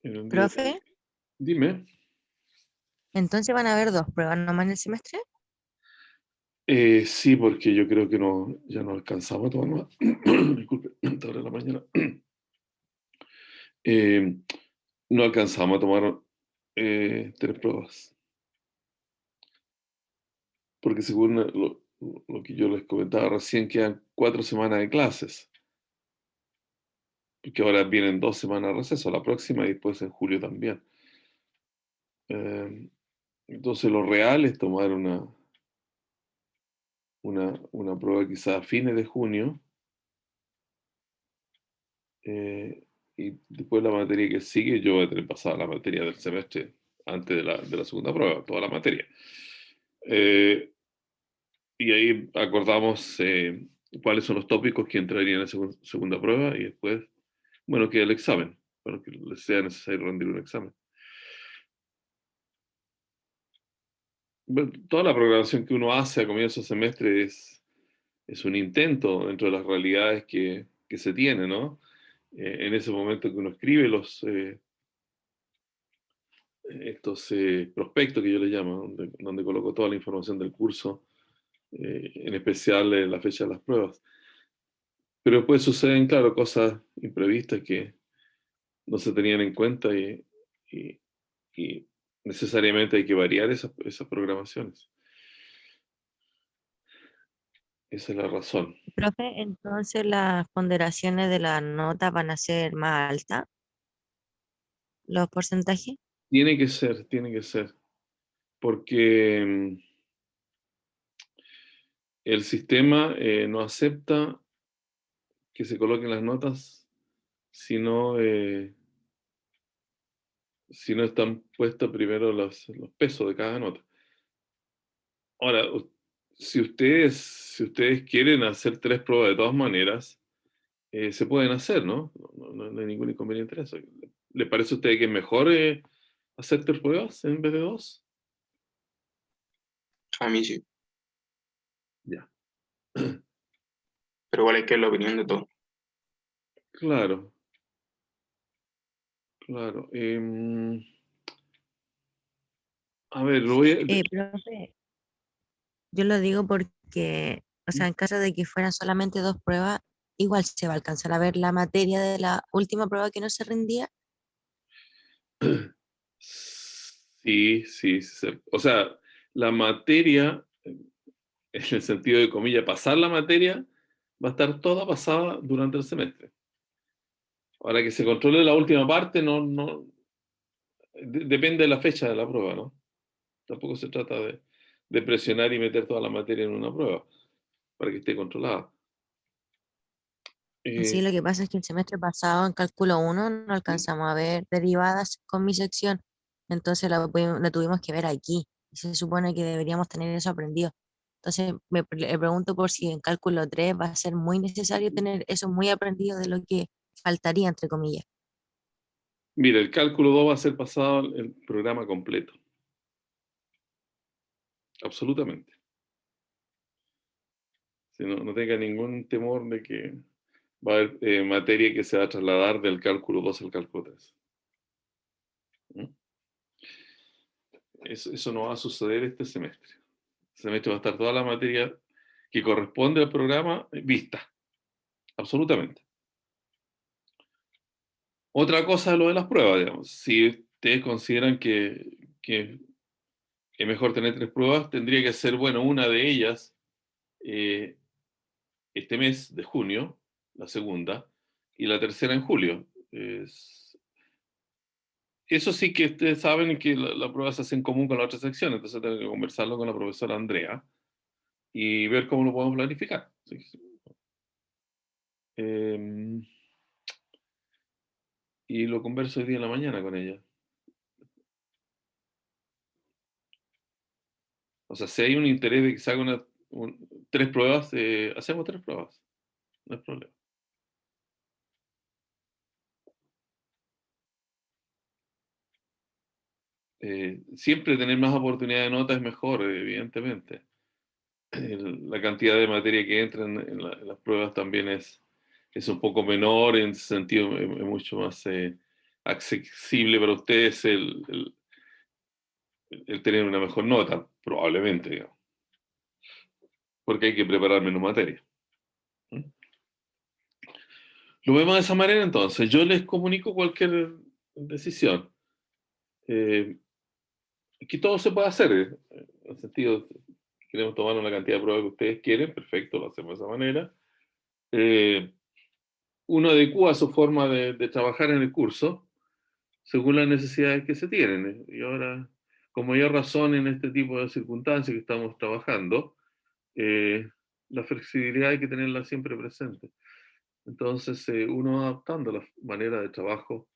en el día de hoy. Profe, Dime. entonces van a haber dos pruebas nomás en el semestre. Sí, porque yo creo que no, ya no alcanzamos a tomar más. Disculpe, esta hora de la mañana. Eh, no alcanzamos a tomar 3 pruebas, porque según lo que yo les comentaba recién, quedan 4 semanas de clases, porque ahora vienen 2 semanas de receso, la próxima y después en julio también. Eh, entonces lo real es tomar una prueba quizás a fines de junio, eh, y después la materia que sigue, yo voy a tener pasada la materia del semestre antes de la segunda prueba, toda la materia. Eh, y ahí acordamos cuáles son los tópicos que entrarían en la segunda prueba y después, bueno, que el examen, bueno, que les sea necesario rendir un examen. Bueno, toda la programación que uno hace a comienzo de semestre es un intento dentro de las realidades que se tiene, ¿no? En ese momento que uno escribe estos prospectos que yo les llamo, donde coloco toda la información del curso, en especial la fecha de las pruebas. Pero después suceden, claro, cosas imprevistas que no se tenían en cuenta y- y necesariamente hay que variar esas programaciones. Esa es la razón. Profe, entonces las ponderaciones de la nota van a ser más altas, los porcentajes. Tiene que ser, porque el sistema no acepta que se coloquen las notas si no, si no están puestos primero los pesos de cada nota. Ahora, si ustedes quieren hacer 3 pruebas de todas maneras, se pueden hacer, ¿no? No hay ningún inconveniente en eso. ¿Le parece a usted que es mejor hacer 3 pruebas en vez de 2? A mí sí, Ya, pero igual hay que ver la opinión de todos. claro, claro. A ver, lo voy a... Profe, yo lo digo porque, o sea, en caso de que fueran solamente dos pruebas, igual se va a alcanzar a ver la materia de la última prueba que no se rendía. Sí, sí, sí. O sea, la materia, en el sentido de comillas, pasar la materia, va a estar toda pasada durante el semestre. Ahora que se controle la última parte, depende de la fecha de la prueba, ¿no? Tampoco se trata de presionar y meter toda la materia en una prueba para que esté controlada. Sí, Eh, lo que pasa es que el semestre pasado en cálculo uno no alcanzamos a ver derivadas con mi sección, entonces la tuvimos que ver aquí. Y se supone que deberíamos tener eso aprendido. Entonces le pregunto por si en cálculo 3 va a ser muy necesario tener eso muy aprendido de lo que faltaría, entre comillas. Mira, el cálculo 2 va a ser pasado el programa completo, absolutamente. Si no tenga ningún temor de que va a haber materia que se va a trasladar del cálculo 2 al cálculo 3. ¿Mm? Eso no va a suceder este semestre. Este semestre va a estar toda la materia que corresponde al programa vista, absolutamente. Otra cosa es lo de las pruebas, digamos. Si ustedes consideran que es mejor tener 3 pruebas, tendría que ser, bueno, una de ellas eh, este mes de junio, la segunda, y la tercera en julio. Eso sí que ustedes saben que la prueba se hace en común con la otra sección, entonces tengo que conversarlo con la profesora Andrea y ver cómo lo podemos planificar. Sí, sí. Eh, y lo converso hoy día en la mañana con ella. O sea, si hay un interés de que se haga 3 pruebas, hacemos 3 pruebas, no hay problema. Siempre tener más oportunidad de nota es mejor, evidentemente. La cantidad de materia que entra en las pruebas también es un poco menor, en ese sentido es mucho más accesible para ustedes el tener una mejor nota, probablemente, digamos, porque hay que preparar menos materia. ¿Mm? Lo vemos de esa manera entonces. Yo les comunico cualquier decisión. Que todo se puede hacer, en el sentido, queremos tomar una cantidad de pruebas que ustedes quieren, perfecto, lo hacemos de esa manera. Uno adecúa su forma de trabajar en el curso según las necesidades que se tienen. Y ahora, como hay razón en este tipo de circunstancias que estamos trabajando, la flexibilidad hay que tenerla siempre presente. Entonces, uno va adaptando la manera de trabajo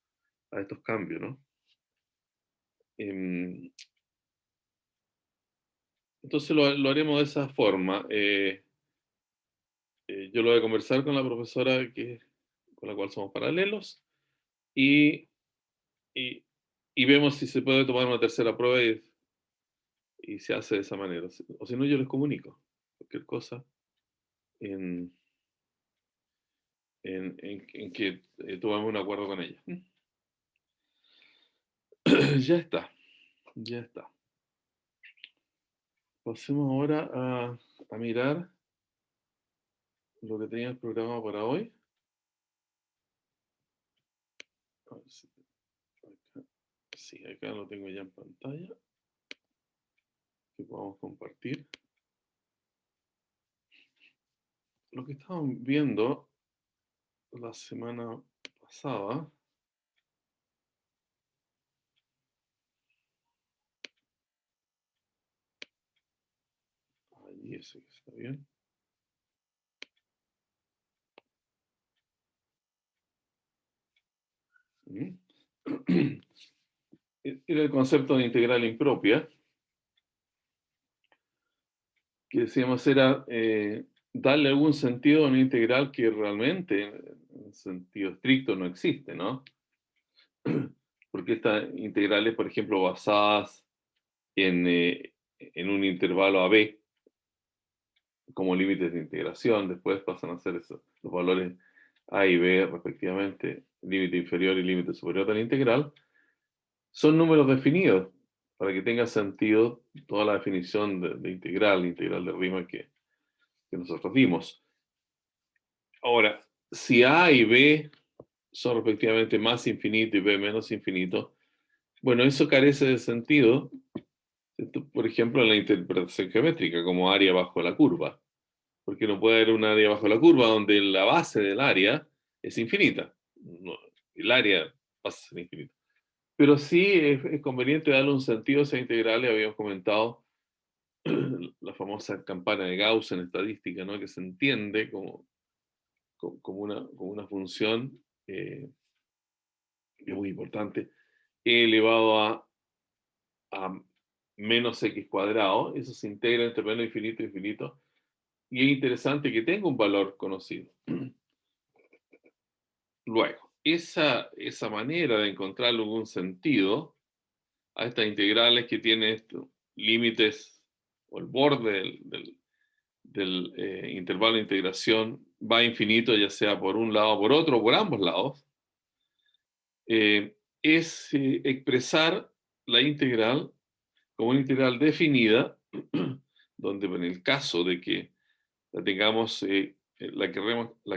a estos cambios, ¿no? Entonces lo haremos de esa forma. Yo lo voy a conversar con la profesora con la cual somos paralelos y, y, y vemos si se puede tomar una tercera prueba y se hace de esa manera. O si no, yo les comunico cualquier cosa en, en que tomemos un acuerdo con ella. Ya está, ya está. Pasemos ahora a mirar lo que tenía el programa para hoy. A ver si acá, sí, acá lo tengo ya en pantalla. Que podamos compartir. Lo que estábamos viendo la semana pasada. Ahí ese que está bien. Era el concepto de integral impropia, que decíamos era darle algún sentido a una integral que realmente, en sentido estricto, no existe, ¿no? Porque estas integrales, por ejemplo, basadas en un intervalo AB, como límites de integración, después pasan a ser eso, los valores A y B respectivamente, límite inferior y límite superior de la integral, son números definidos para que tenga sentido toda la definición de integral de Riemann que nosotros dimos. Ahora, si A y B son respectivamente más infinito y B menos infinito, bueno, eso carece de sentido, por ejemplo, en la interpretación geométrica, como área bajo la curva. Porque no puede haber un área bajo la curva donde la base del área es infinita. No, el área pasa a ser infinita. Pero sí es conveniente darle un sentido a esa integral, y habíamos comentado la famosa campana de Gauss en estadística, ¿no? Que se entiende como una función que es muy importante, e elevado a menos x cuadrado, eso se integra entre menos infinito e infinito, y es interesante que tenga un valor conocido. Luego, esa manera de encontrar algún sentido a estas integrales que tienen estos límites o el borde del intervalo de integración va a infinito, ya sea por un lado o por otro, o por ambos lados, es expresar la integral como una integral definida, donde en el caso de que la tengamos, la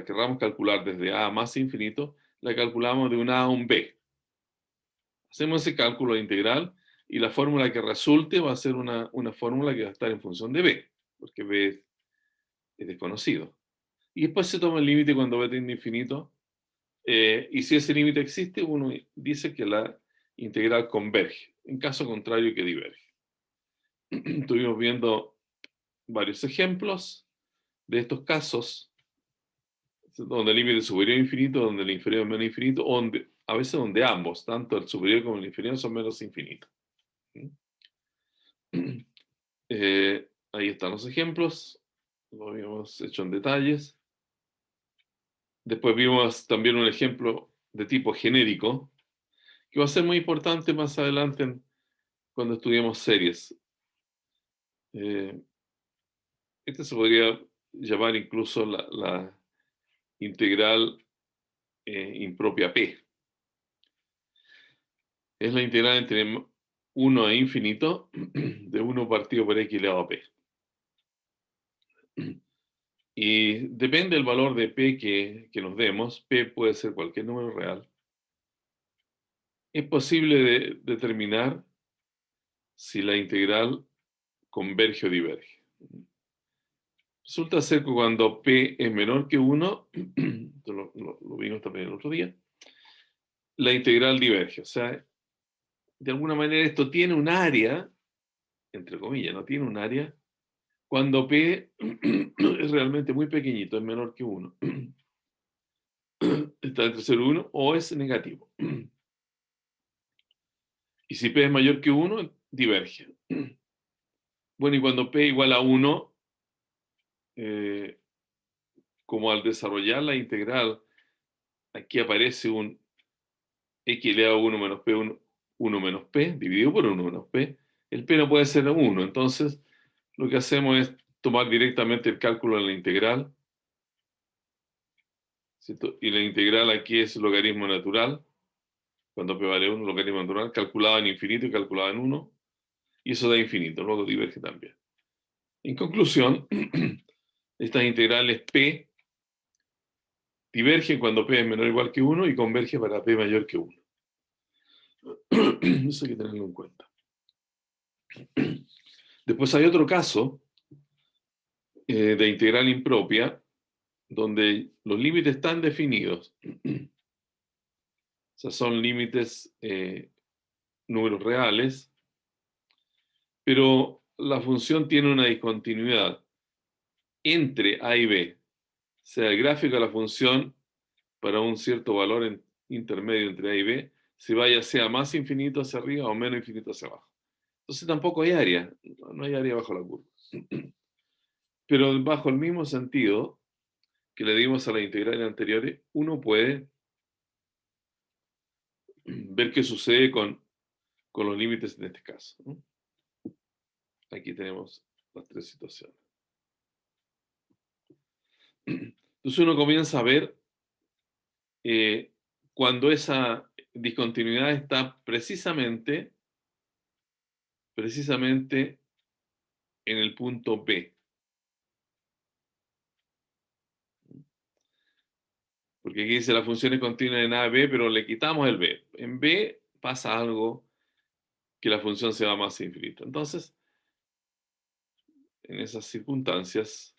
querramos calcular desde A más infinito, la calculamos de un A a un B. Hacemos ese cálculo integral y la fórmula que resulte va a ser una fórmula que va a estar en función de B, porque B es desconocido. Y después se toma el límite cuando B tiende a infinito, y si ese límite existe, uno dice que la integral converge, en caso contrario que diverge. Estuvimos viendo varios ejemplos de estos casos, donde el límite es superior a infinito, donde el inferior es menos infinito, o a veces donde ambos, tanto el superior como el inferior, son menos infinitos. Ahí están los ejemplos, lo habíamos hecho en detalles. Después vimos también un ejemplo de tipo genérico, que va a ser muy importante más adelante cuando estudiemos series. Este se podría llamar incluso la integral impropia P. es la integral entre 1 e infinito de 1 partido por x elevado a p. Y depende del valor de p que nos demos, p puede ser cualquier número real, es posible determinar si la integral converge o diverge. Resulta ser que cuando p es menor que 1, lo vimos también el otro día, la integral diverge. O sea, de alguna manera esto tiene un área, entre comillas, no tiene un área, cuando p es realmente muy pequeñito, es menor que 1. Está entre 0 y 1 o es negativo. Y si p es mayor que 1, diverge. Bueno, y cuando p igual a 1, como al desarrollar la integral, aquí aparece un x elevado a 1 menos p, 1 menos p, dividido por 1 menos p, el p no puede ser 1. Entonces, lo que hacemos es tomar directamente el cálculo de la integral, ¿cierto? Y la integral aquí es logaritmo natural, cuando p vale 1, logaritmo natural, calculado en infinito y calculado en 1, y eso da infinito, luego diverge también. En conclusión, estas integrales p divergen cuando p es menor o igual que 1 y converge para p mayor que 1. Eso hay que tenerlo en cuenta. Después hay otro caso de integral impropia, donde los límites están definidos. O sea, son límites números reales, pero la función tiene una discontinuidad entre a y b. O sea, el gráfico de la función para un cierto valor intermedio entre a y b se vaya sea más infinito hacia arriba o menos infinito hacia abajo. Entonces tampoco hay área, no hay área bajo la curva. Pero bajo el mismo sentido que le dimos a las integrales anteriores, uno puede ver qué sucede con los límites en este caso, ¿no? Aquí tenemos las tres situaciones. Entonces uno comienza a ver cuando esa discontinuidad está precisamente en el punto B. Porque aquí dice la función es continua en A, B, pero le quitamos el B. En B pasa algo que la función se va más a infinito. Entonces, en esas circunstancias,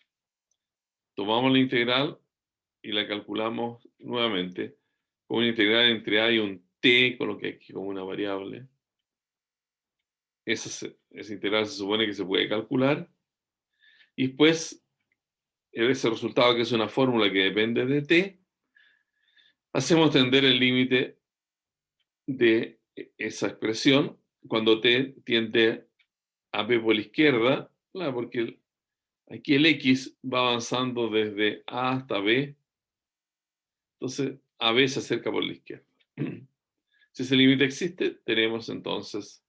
tomamos la integral y la calculamos nuevamente con una integral entre A y un t, con lo que hay aquí como una variable. Esa integral se supone que se puede calcular. Y después, ese resultado que es una fórmula que depende de t, hacemos tender el límite de esa expresión cuando t tiende a b por la izquierda, claro, porque aquí el x va avanzando desde a hasta b, entonces a b se acerca por la izquierda. Si ese límite existe, tenemos entonces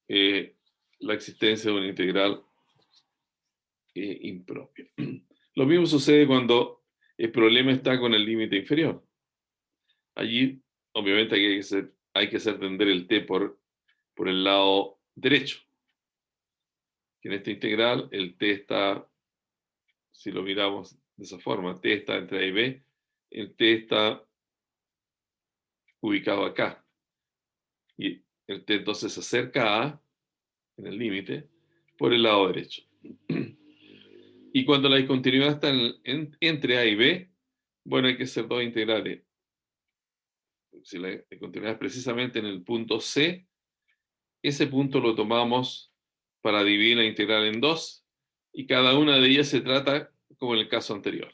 la existencia de una integral impropia. Lo mismo sucede cuando el problema está con el límite inferior. Allí, obviamente, hay que hacer tender el t por el lado derecho. Que en esta integral, el t está, si lo miramos de esa forma, t está entre a y b, el t está ubicado acá. Y el t entonces se acerca a A, en el límite, por el lado derecho. Y cuando la discontinuidad está entre A y B, bueno, hay que hacer dos integrales. Si la discontinuidad es precisamente en el punto C, ese punto lo tomamos para dividir la integral en dos, y cada una de ellas se trata como en el caso anterior.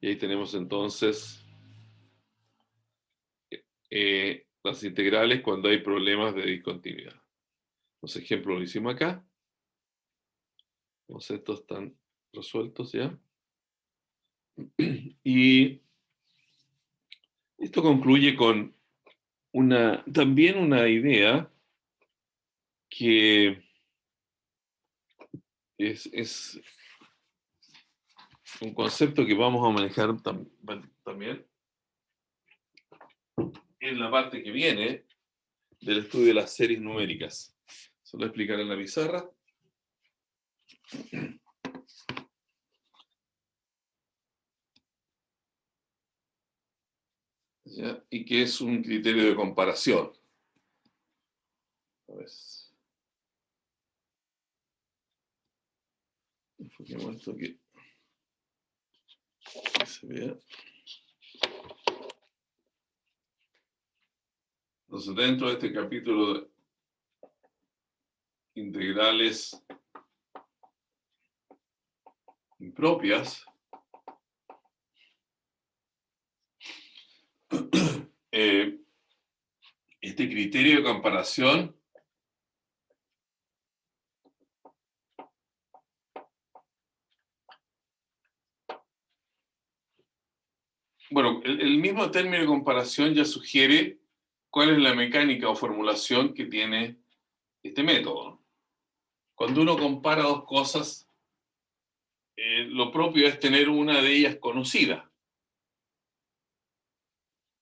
Y ahí tenemos entonces las integrales cuando hay problemas de discontinuidad. Los ejemplos lo hicimos acá. Los estos están resueltos ya. Y esto concluye con también una idea que es un concepto que vamos a manejar también, en la parte que viene del estudio de las series numéricas. Se lo voy a explicar en la pizarra. ¿Ya? Y que es un criterio de comparación. A ver. Enfoquemos esto aquí. Que se vea. Entonces, dentro de este capítulo de integrales impropias, este criterio de comparación bueno, el mismo término de comparación ya sugiere cuál es la mecánica o formulación que tiene este método. Cuando uno compara dos cosas, lo propio es tener una de ellas conocida.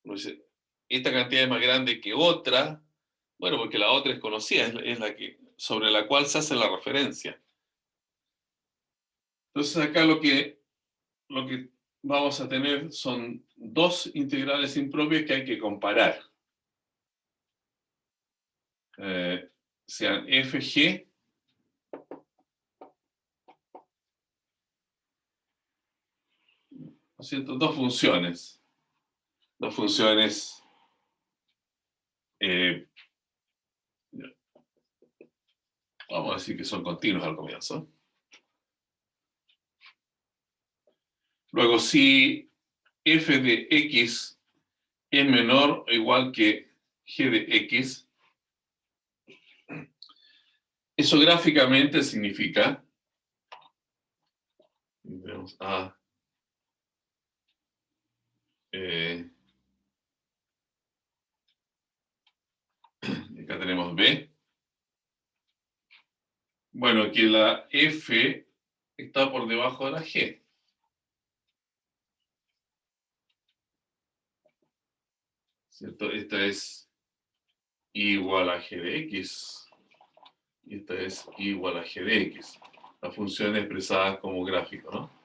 Entonces, esta cantidad es más grande que otra, bueno, porque la otra es conocida, es la que, sobre la cual se hace la referencia. Entonces acá lo que vamos a tener son dos integrales impropias que hay que comparar. Sean FG ¿no es cierto? Dos funciones, vamos a decir que son continuos al comienzo. Luego, si f de x es menor o igual que g de x, eso gráficamente significa, vemos A, acá tenemos B. Bueno, que la F está por debajo de la G. ¿Cierto? Esta es igual a G de X. Y esta es igual a G de X. La función expresada como gráfico, ¿no?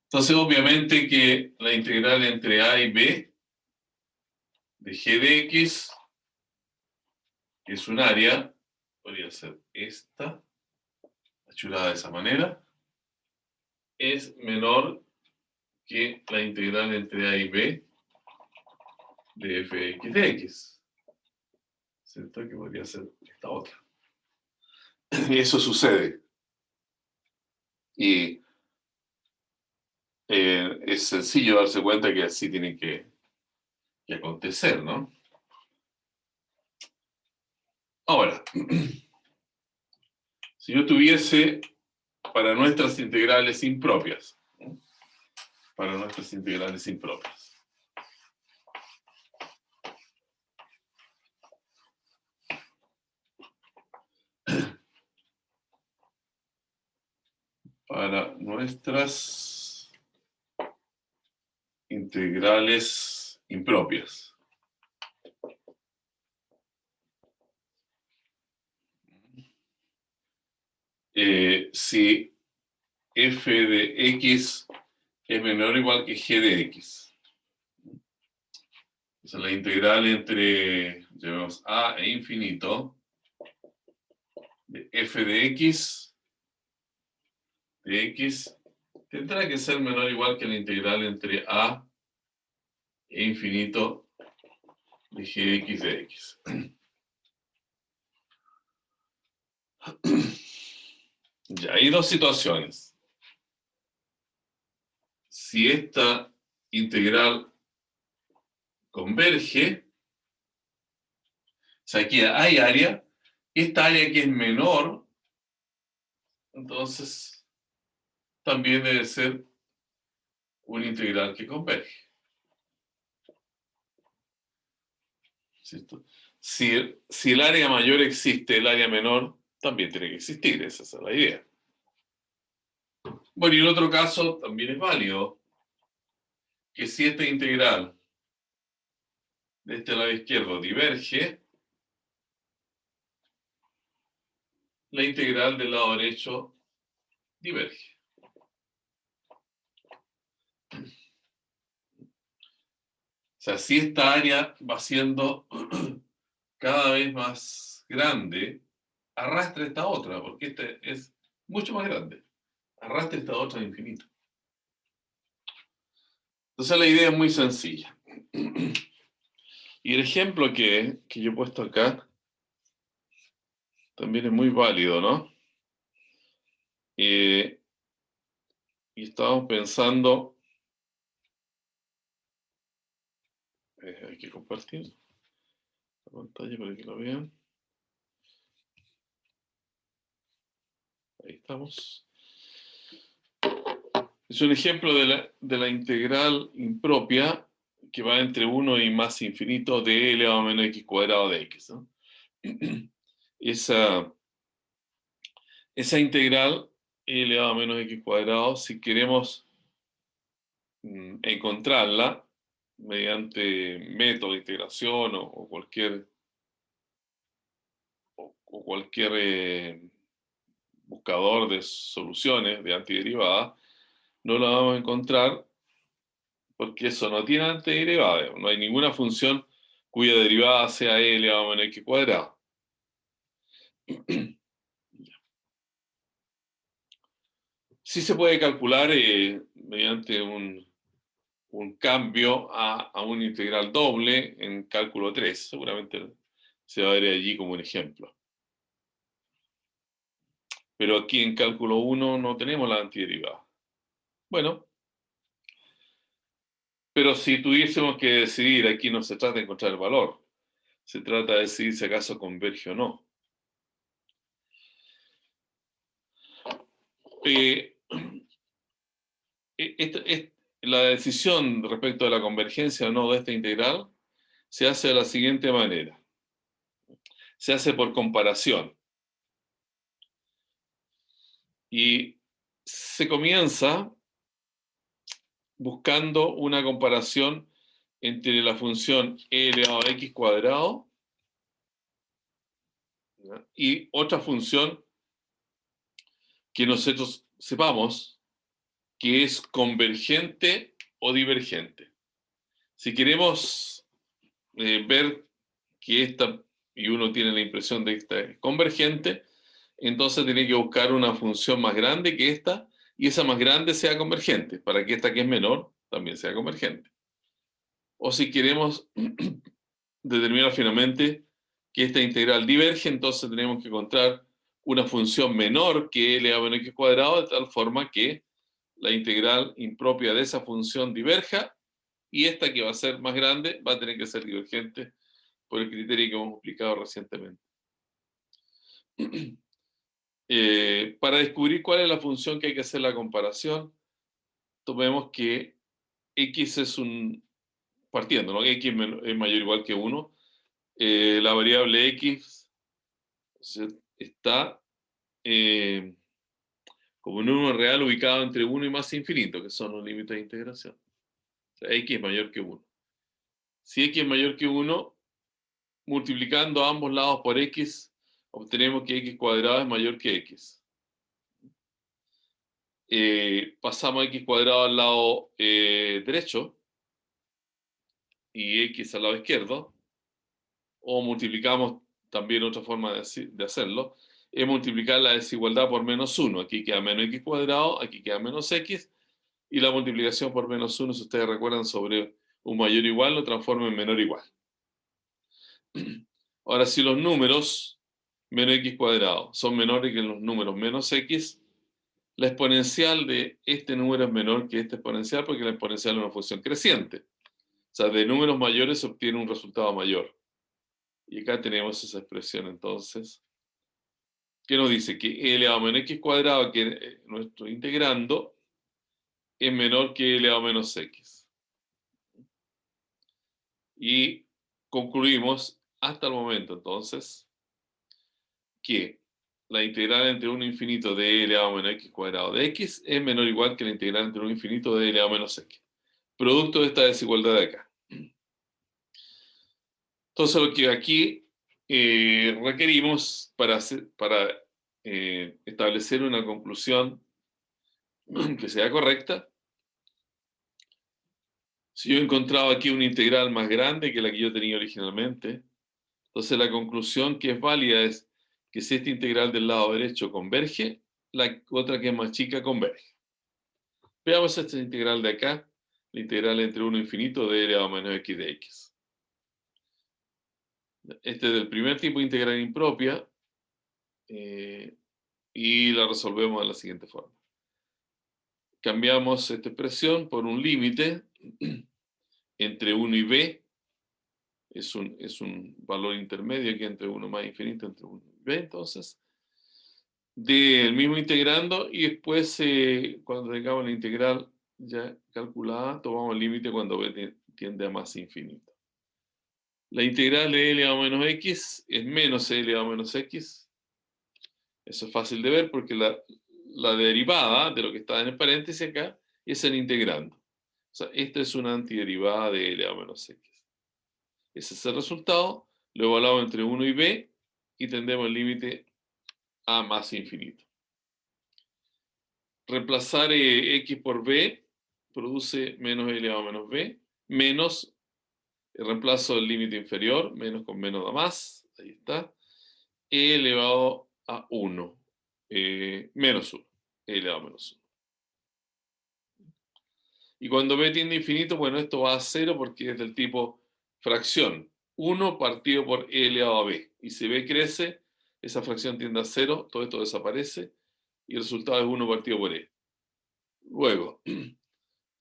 Entonces, obviamente que la integral entre A y B de G de X, que es un área, podría ser esta, achurada de esa manera, es menor que la integral entre A y B de fx de x. ¿Cierto? Que podría ser esta otra. Y eso sucede. Y es sencillo darse cuenta que así tiene que acontecer, ¿no? Ahora, si yo tuviese para nuestras integrales impropias, ¿no? Para nuestras integrales impropias. Para nuestras integrales impropias. Si f de x es menor o igual que g de x. O sea, la integral entre, llevamos a e infinito, de f de x tendrá que ser menor o igual que la integral entre a e infinito de gx de x. Ya hay dos situaciones. Si esta integral converge, o sea, aquí hay área, esta área que es menor, entonces también debe ser una integral que converge. ¿Cierto? Si el área mayor existe, el área menor también tiene que existir, esa es la idea. Bueno, y en otro caso también es válido que si esta integral de este lado izquierdo diverge, la integral del lado derecho diverge. O sea, si esta área va siendo cada vez más grande, arrastra esta otra, porque esta es mucho más grande. Arrastra esta otra al infinito. Entonces la idea es muy sencilla. Y el ejemplo que yo he puesto acá también es muy válido, ¿no? Y estamos pensando, hay que compartir la pantalla para que lo vean. Ahí estamos. Es un ejemplo de la integral impropia que va entre 1 y más infinito de elevado a menos x cuadrado de x, ¿no? Esa integral elevado a menos x cuadrado, si queremos encontrarla mediante método de integración o cualquier buscador de soluciones de antiderivadas, no la vamos a encontrar porque eso no tiene antiderivada. No hay ninguna función cuya derivada sea e elevado a menos x cuadrado. Sí se puede calcular mediante un cambio a un integral doble en cálculo 3. Seguramente se va a ver allí como un ejemplo. Pero aquí en cálculo 1 no tenemos la antiderivada. Bueno, pero si tuviésemos que decidir, aquí no se trata de encontrar el valor, se trata de decidir si acaso converge o no. La decisión respecto de la convergencia o no de esta integral se hace de la siguiente manera. Se hace por comparación. Y se comienza buscando una comparación entre la función e elevado a x cuadrado, ¿ya?, y otra función que nosotros sepamos que es convergente o divergente. Si queremos ver que esta, y uno tiene la impresión de que esta es convergente, entonces tiene que buscar una función más grande que esta, y esa más grande sea convergente, para que esta que es menor también sea convergente. O si queremos determinar finalmente que esta integral diverge, entonces tenemos que encontrar una función menor que elevado a menos x cuadrado, de tal forma que la integral impropia de esa función diverja, y esta que va a ser más grande va a tener que ser divergente por el criterio que hemos explicado recientemente. Para descubrir cuál es la función que hay que hacer la comparación, tomemos que x es partiendo, ¿no? X es mayor o igual que 1. La variable x está como un número real ubicado entre 1 y más infinito, que son los límites de integración. O sea, x es mayor que 1. Si x es mayor que 1, multiplicando ambos lados por x, obtenemos que x cuadrado es mayor que x. Pasamos x cuadrado al lado derecho y x al lado izquierdo, o multiplicamos también otra forma de hacerlo, es multiplicar la desigualdad por menos 1. Aquí queda menos x cuadrado, aquí queda menos x, y la multiplicación por menos 1, si ustedes recuerdan, sobre un mayor igual, lo transforma en menor igual. Ahora, si los números menos x cuadrado son menores que los números menos x, la exponencial de este número es menor que esta exponencial, porque la exponencial es una función creciente. O sea, de números mayores se obtiene un resultado mayor. Y acá tenemos esa expresión, entonces, que nos dice que e elevado a menos x cuadrado, que es nuestro integrando, es menor que e elevado a menos x. Y concluimos hasta el momento, entonces, que la integral entre 1 infinito de e elevado a menos x cuadrado de x es menor o igual que la integral entre 1 infinito de e elevado a menos x. Producto de esta desigualdad de acá. Entonces lo que aquí requerimos para establecer una conclusión que sea correcta, si yo he encontrado aquí una integral más grande que la que yo tenía originalmente, entonces la conclusión que es válida es que si esta integral del lado derecho converge, la otra que es más chica converge. Veamos esta integral de acá, la integral entre 1 e infinito de elevado a menos x de x. Este es del primer tipo de integral impropia y la resolvemos de la siguiente forma. Cambiamos esta expresión por un límite entre 1 y b. Es un valor intermedio aquí entre 1 más infinito, entre 1 y b, entonces. Del mismo integrando y después cuando tengamos la integral ya calculada, tomamos el límite cuando b tiende a más infinito. La integral de elevado a menos x es menos elevado a menos x. Eso es fácil de ver porque la derivada de lo que está en el paréntesis acá es el integrando. O sea, esta es una antiderivada de elevado a menos x. Ese es el resultado. Lo evaluamos entre 1 y b y tendremos el límite a más infinito. Reemplazar x por b produce menos elevado a menos b, menos el reemplazo del límite inferior, menos con menos da más, ahí está, e elevado a 1, menos 1, e elevado a menos 1. Y cuando b tiende a infinito, bueno, esto va a 0 porque es del tipo fracción, 1 partido por e elevado a b. Y si b crece, esa fracción tiende a 0, todo esto desaparece, y el resultado es 1 partido por e. Luego,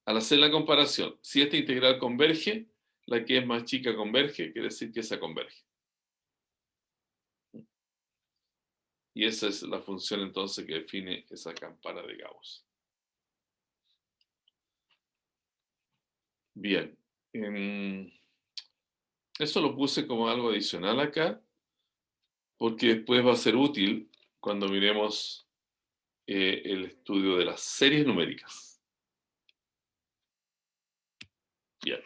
al hacer la comparación, si esta integral converge, la que es más chica converge, quiere decir que esa converge. Y esa es la función entonces que define esa campana de Gauss. Bien. Eso lo puse como algo adicional acá, porque después va a ser útil cuando miremos el estudio de las series numéricas. Bien.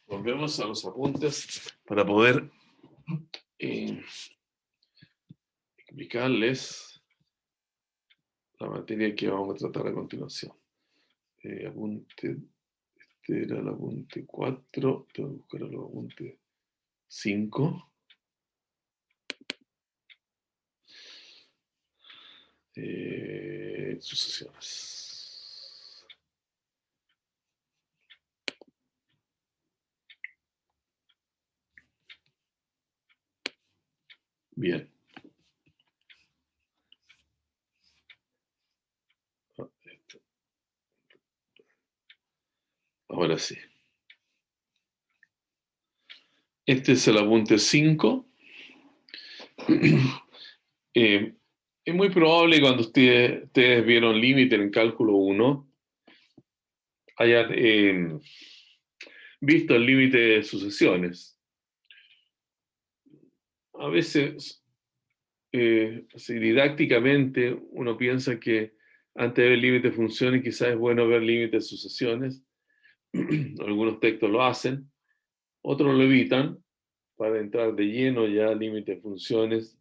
Volvemos a los apuntes para poder explicarles la materia que vamos a tratar a continuación. Apunte, este era el apunte 4, tengo que buscar el apunte 5. Sucesiones. Bien. Ahora sí. Este es el apunte 5. Es muy probable cuando ustedes vieron límite en cálculo 1, hayan visto el límite de sucesiones. A veces, si didácticamente, uno piensa que antes de ver límite de funciones, quizás es bueno ver límite de sucesiones. Algunos textos lo hacen, otros lo evitan para entrar de lleno ya al límite de funciones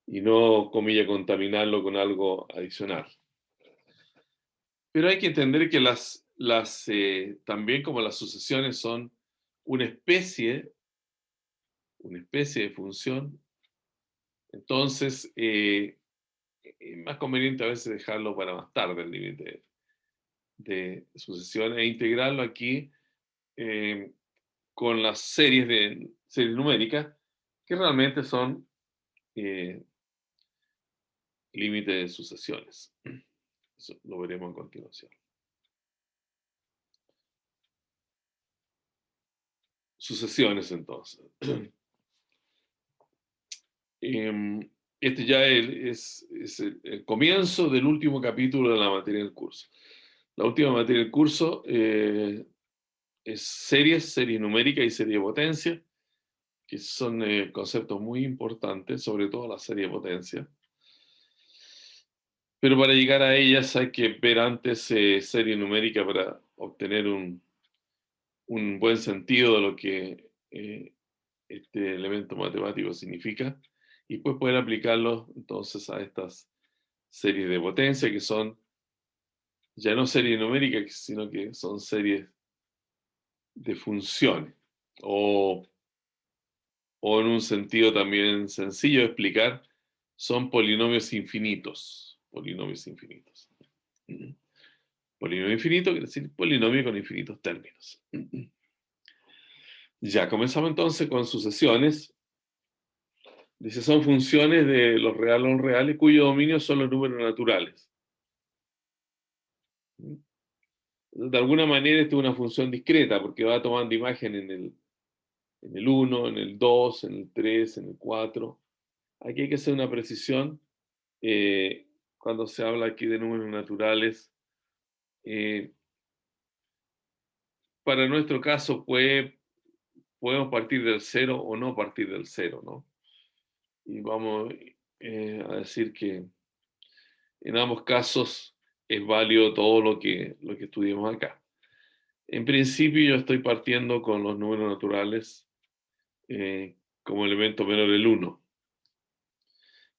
y no, comilla, contaminarlo con algo adicional. Pero hay que entender que también como las sucesiones son una especie de función, entonces es más conveniente a veces dejarlo para más tarde el límite de sucesiones e integrarlo aquí con las series numéricas que realmente son límites de sucesiones. Eso lo veremos a continuación. Sucesiones, entonces. Este ya es el comienzo del último capítulo de la materia del curso. La última materia del curso es series numéricas y serie de potencia, que son conceptos muy importantes, sobre todo la serie de potencia. Pero para llegar a ellas hay que ver antes serie numérica para obtener un buen sentido de lo que este elemento matemático significa, y después poder aplicarlo entonces a estas series de potencia que son ya no series numéricas, sino que son series de funciones, o en un sentido también sencillo de explicar, son polinomios infinitos. Polinomios infinitos. Polinomio infinito quiere decir polinomio con infinitos términos. Ya comenzamos entonces con sucesiones. Dice, son funciones de los reales o no reales cuyo dominio son los números naturales. De alguna manera esta es una función discreta porque va tomando imagen en el 1, en el 2, en el 3, en el 4. Aquí hay que hacer una precisión. Cuando se habla aquí de números naturales, para nuestro caso podemos partir del 0 o no partir del 0, ¿no? Y vamos a decir que en ambos casos es válido todo lo que estudiamos acá. En principio yo estoy partiendo con los números naturales como elemento menor del 1.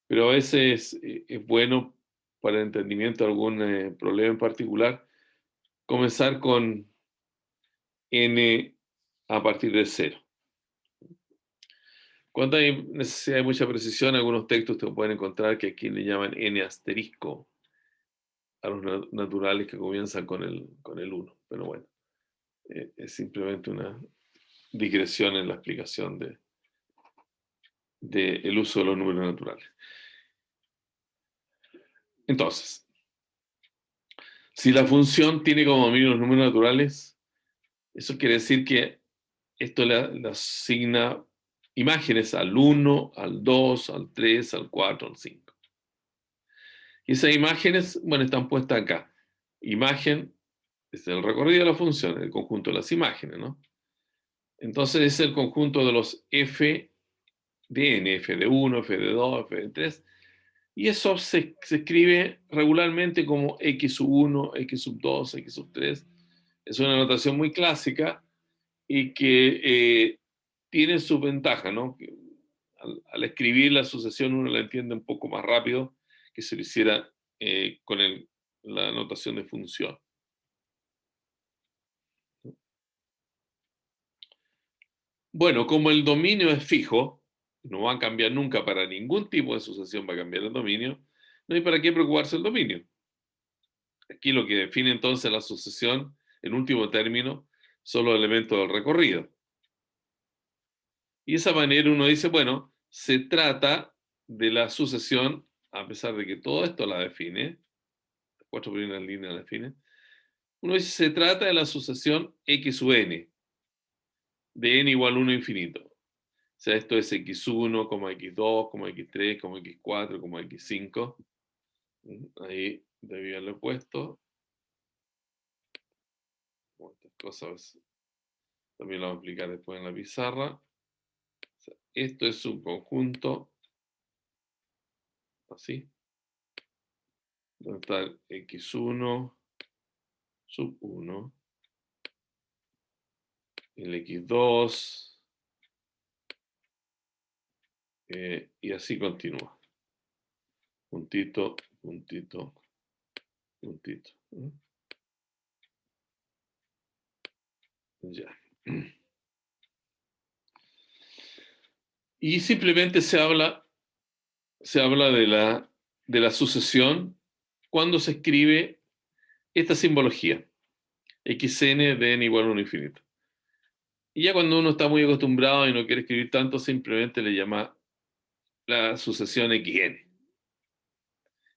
Pero a veces es bueno para el entendimiento de algún problema en particular comenzar con n a partir de 0. Cuando hay necesidad de mucha precisión, algunos textos te pueden encontrar que aquí le llaman n asterisco a los naturales que comienzan con el 1. Pero bueno, es simplemente una digresión en la explicación del uso de los números naturales. Entonces, si la función tiene como dominio los números naturales, eso quiere decir que esto le asigna imágenes al 1, al 2, al 3, al 4, al 5. Y esas imágenes, bueno, están puestas acá. Imagen es el recorrido de la función, el conjunto de las imágenes, ¿no? Entonces es el conjunto de los f de n, f de 1, f de 2, f de 3. Y eso se escribe regularmente como x sub 1, x sub 2, x sub 3. Es una notación muy clásica y que tiene su ventaja, ¿no? Que al escribir la sucesión uno la entiende un poco más rápido que si lo hiciera con la notación de función. Bueno, como el dominio es fijo, no va a cambiar nunca para ningún tipo de sucesión, va a cambiar el dominio, no hay para qué preocuparse el dominio. Aquí lo que define entonces la sucesión, en último término, son los elementos del recorrido. Y de esa manera uno dice, bueno, se trata de la sucesión, a pesar de que todo esto la define, las 4 primeras líneas la definen, uno dice, se trata de la sucesión x sub n, de n igual a 1 infinito. O sea, esto es x1, x2, x3, x4, x5. Ahí debí haberlo puesto. Estas cosas también lo vamos a aplicar después en la pizarra. O sea, esto es un conjunto, así, donde está el x1 sub 1, el x2, y así continúa. Puntito, puntito, puntito. Ya. Y simplemente se habla de la sucesión cuando se escribe esta simbología, xn de n igual a 1 infinito. Y ya cuando uno está muy acostumbrado y no quiere escribir tanto, simplemente le llama la sucesión xn.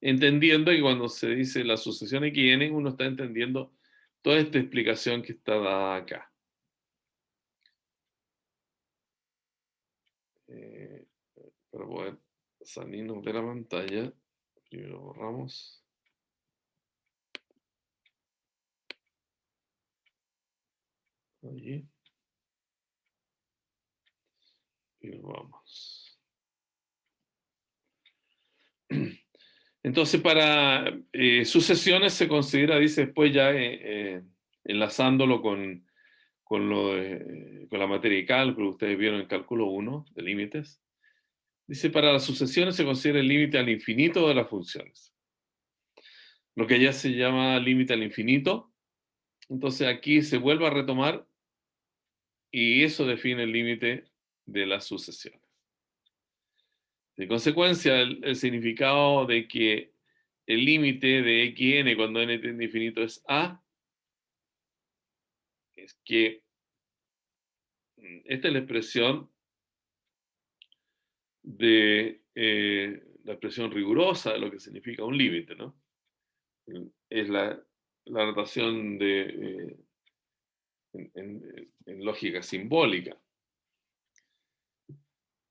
Entendiendo que cuando se dice la sucesión xn, uno está entendiendo toda esta explicación que está dada acá. Para poder salirnos de la pantalla, primero borramos. Allí. Y nos vamos. Entonces, para sucesiones se considera, dice después ya enlazándolo con con la materia de cálculo, ustedes vieron el cálculo 1 de límites. Dice, para las sucesiones se considera el límite al infinito de las funciones. Lo que ya se llama límite al infinito. Entonces aquí se vuelve a retomar y eso define el límite de las sucesiones. De consecuencia, el significado de que el límite de xn cuando n tiende a infinito es a, es que esta es la expresión de la expresión rigurosa de lo que significa un límite, ¿no? Es la notación en lógica simbólica.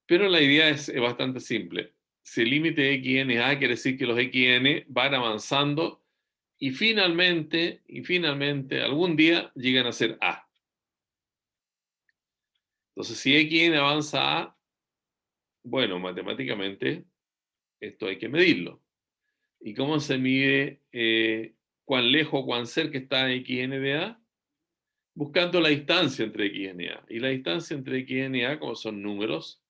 Pero la idea es bastante simple. Si el límite de xn es a, quiere decir que los xn van avanzando y finalmente, algún día llegan a ser a. Entonces, si xn avanza a, bueno, matemáticamente esto hay que medirlo. ¿Y cómo se mide cuán lejos, cuán cerca está xn de a? Buscando la distancia entre xn y a. Y la distancia entre xn y a, como son números,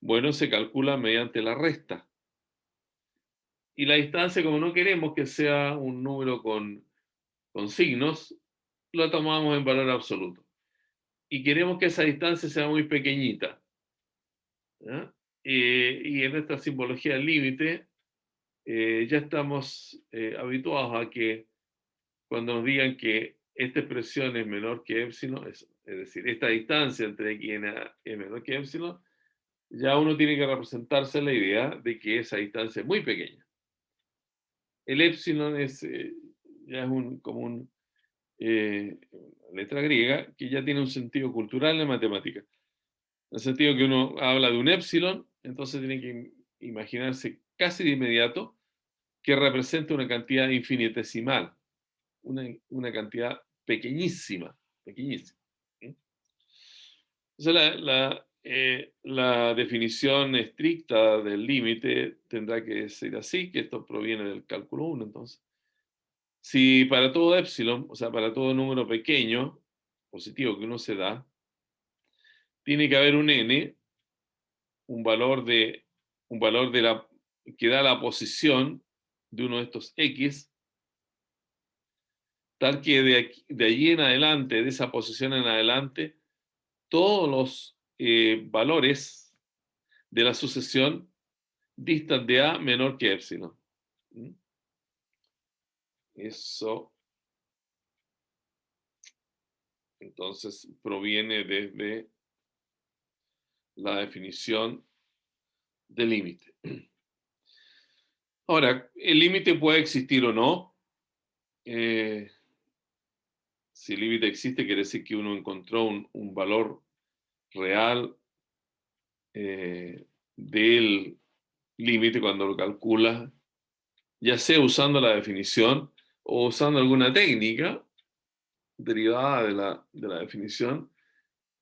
bueno, se calcula mediante la resta. Y la distancia, como no queremos que sea un número con signos, lo tomamos en valor absoluto. Y queremos que esa distancia sea muy pequeñita. Y en esta simbología del límite, ya estamos habituados a que cuando nos digan que esta expresión es menor que épsilon, es decir, esta distancia entre x y n es menor que épsilon, ya uno tiene que representarse la idea de que esa distancia es muy pequeña. El épsilon ya es como una letra griega que ya tiene un sentido cultural en matemática. En el sentido que uno habla de un épsilon, entonces tiene que imaginarse casi de inmediato que representa una cantidad infinitesimal, una cantidad pequeñísima, pequeñísima. Entonces la definición estricta del límite tendrá que ser así, que esto proviene del cálculo 1, entonces. Si para todo épsilon, o sea, para todo número pequeño, positivo que uno se da, tiene que haber un n, un valor que da la posición de uno de estos x, tal que de allí en adelante, de esa posición en adelante, todos los valores de la sucesión distan de a menor que épsilon. Eso entonces proviene desde la definición de límite. Ahora, el límite puede existir o no. Si el límite existe, quiere decir que uno encontró un valor real del límite cuando lo calcula, ya sea usando la definición o usando alguna técnica derivada de la definición,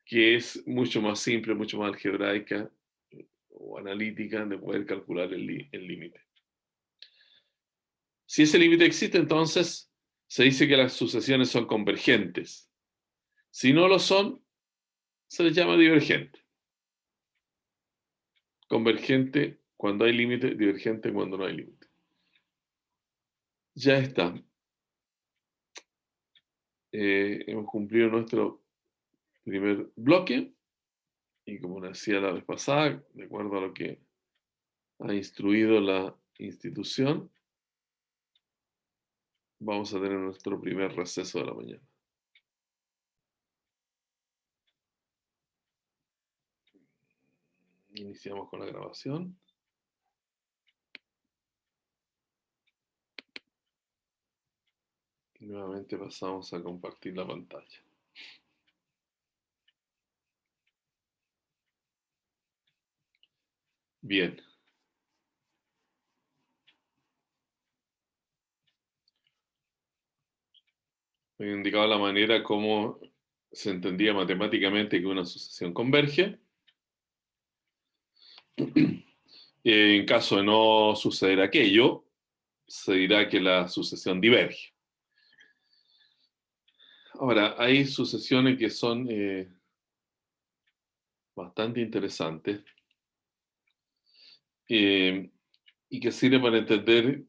que es mucho más simple, mucho más algebraica o analítica de poder calcular el límite. Si ese límite existe, entonces se dice que las sucesiones son convergentes. Si no lo son, se les llama divergente. Convergente cuando hay límite, divergente cuando no hay límite. Ya está. Hemos cumplido nuestro primer bloque y como decía la vez pasada, de acuerdo a lo que ha instruido la institución, vamos a tener nuestro primer receso de la mañana. Iniciamos con la grabación. Y nuevamente pasamos a compartir la pantalla. Bien. He indicado la manera como se entendía matemáticamente que una sucesión converge. En caso de no suceder aquello, se dirá que la sucesión diverge. Ahora, hay sucesiones que son bastante interesantes y que sirven para entender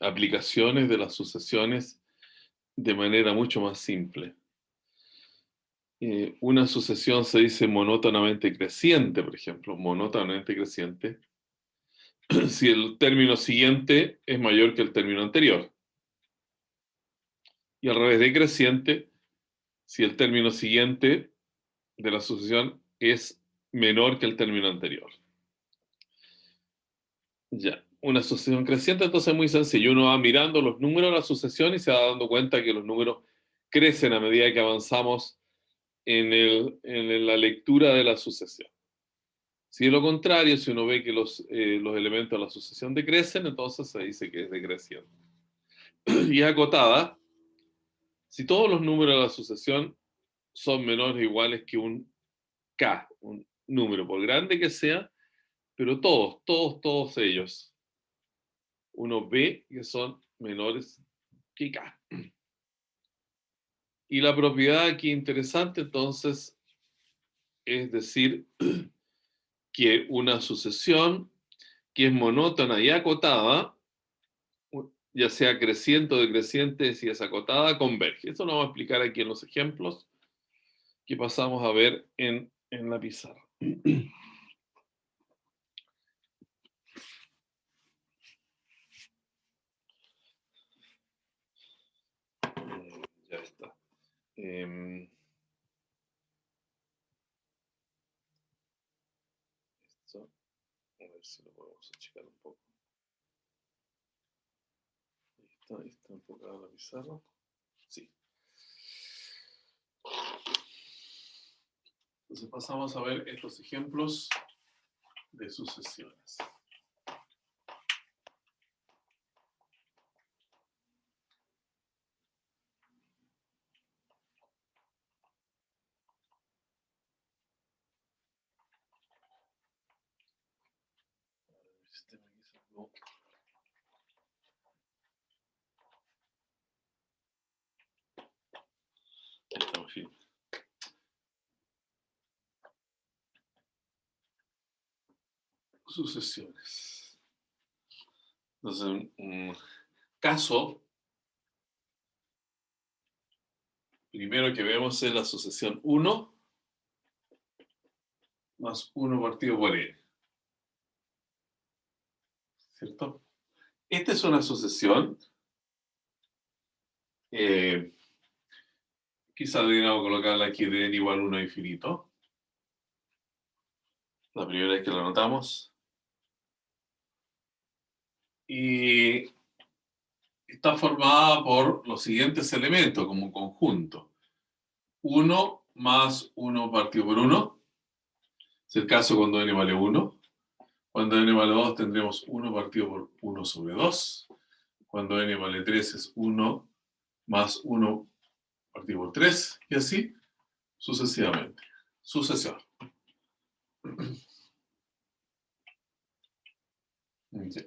aplicaciones de las sucesiones de manera mucho más simple. Una sucesión se dice monótonamente creciente, por ejemplo, monótonamente creciente, si el término siguiente es mayor que el término anterior. Y al revés, decreciente, si el término siguiente de la sucesión es menor que el término anterior. Ya, una sucesión creciente entonces es muy sencillo. Uno va mirando los números de la sucesión y se va dando cuenta que los números crecen a medida que avanzamos en la lectura de la sucesión. Si es lo contrario, si uno ve que los elementos de la sucesión decrecen, entonces se dice que es decreciente. Y acotada, si todos los números de la sucesión son menores o iguales que un K, un número, por grande que sea, pero todos ellos, uno ve que son menores que K. Y la propiedad aquí interesante entonces es decir que una sucesión que es monótona y acotada, ya sea creciente o decreciente, si es acotada, converge. Esto lo vamos a explicar aquí en los ejemplos que pasamos a ver en la pizarra. Ya está. Esto, a ver si lo podemos achicar un poco. Ahí está enfocada la pizarra. Sí. Entonces pasamos a ver estos ejemplos de sucesiones. En fin. Sucesiones. Entonces, un caso primero que vemos es la sucesión 1 más 1 partido por n. ¿Cierto? Esta es una sucesión. Quizá deberíamos colocarla aquí de n igual a 1 infinito. La primera vez que la anotamos. Y está formada por los siguientes elementos como conjunto. 1 más 1 partido por 1. Es el caso cuando n vale 1. Cuando n vale 2 tendremos 1 partido por 1 sobre 2. Cuando n vale 3 es 1 más 1 partido por 3. Y así sucesivamente. Sucesión.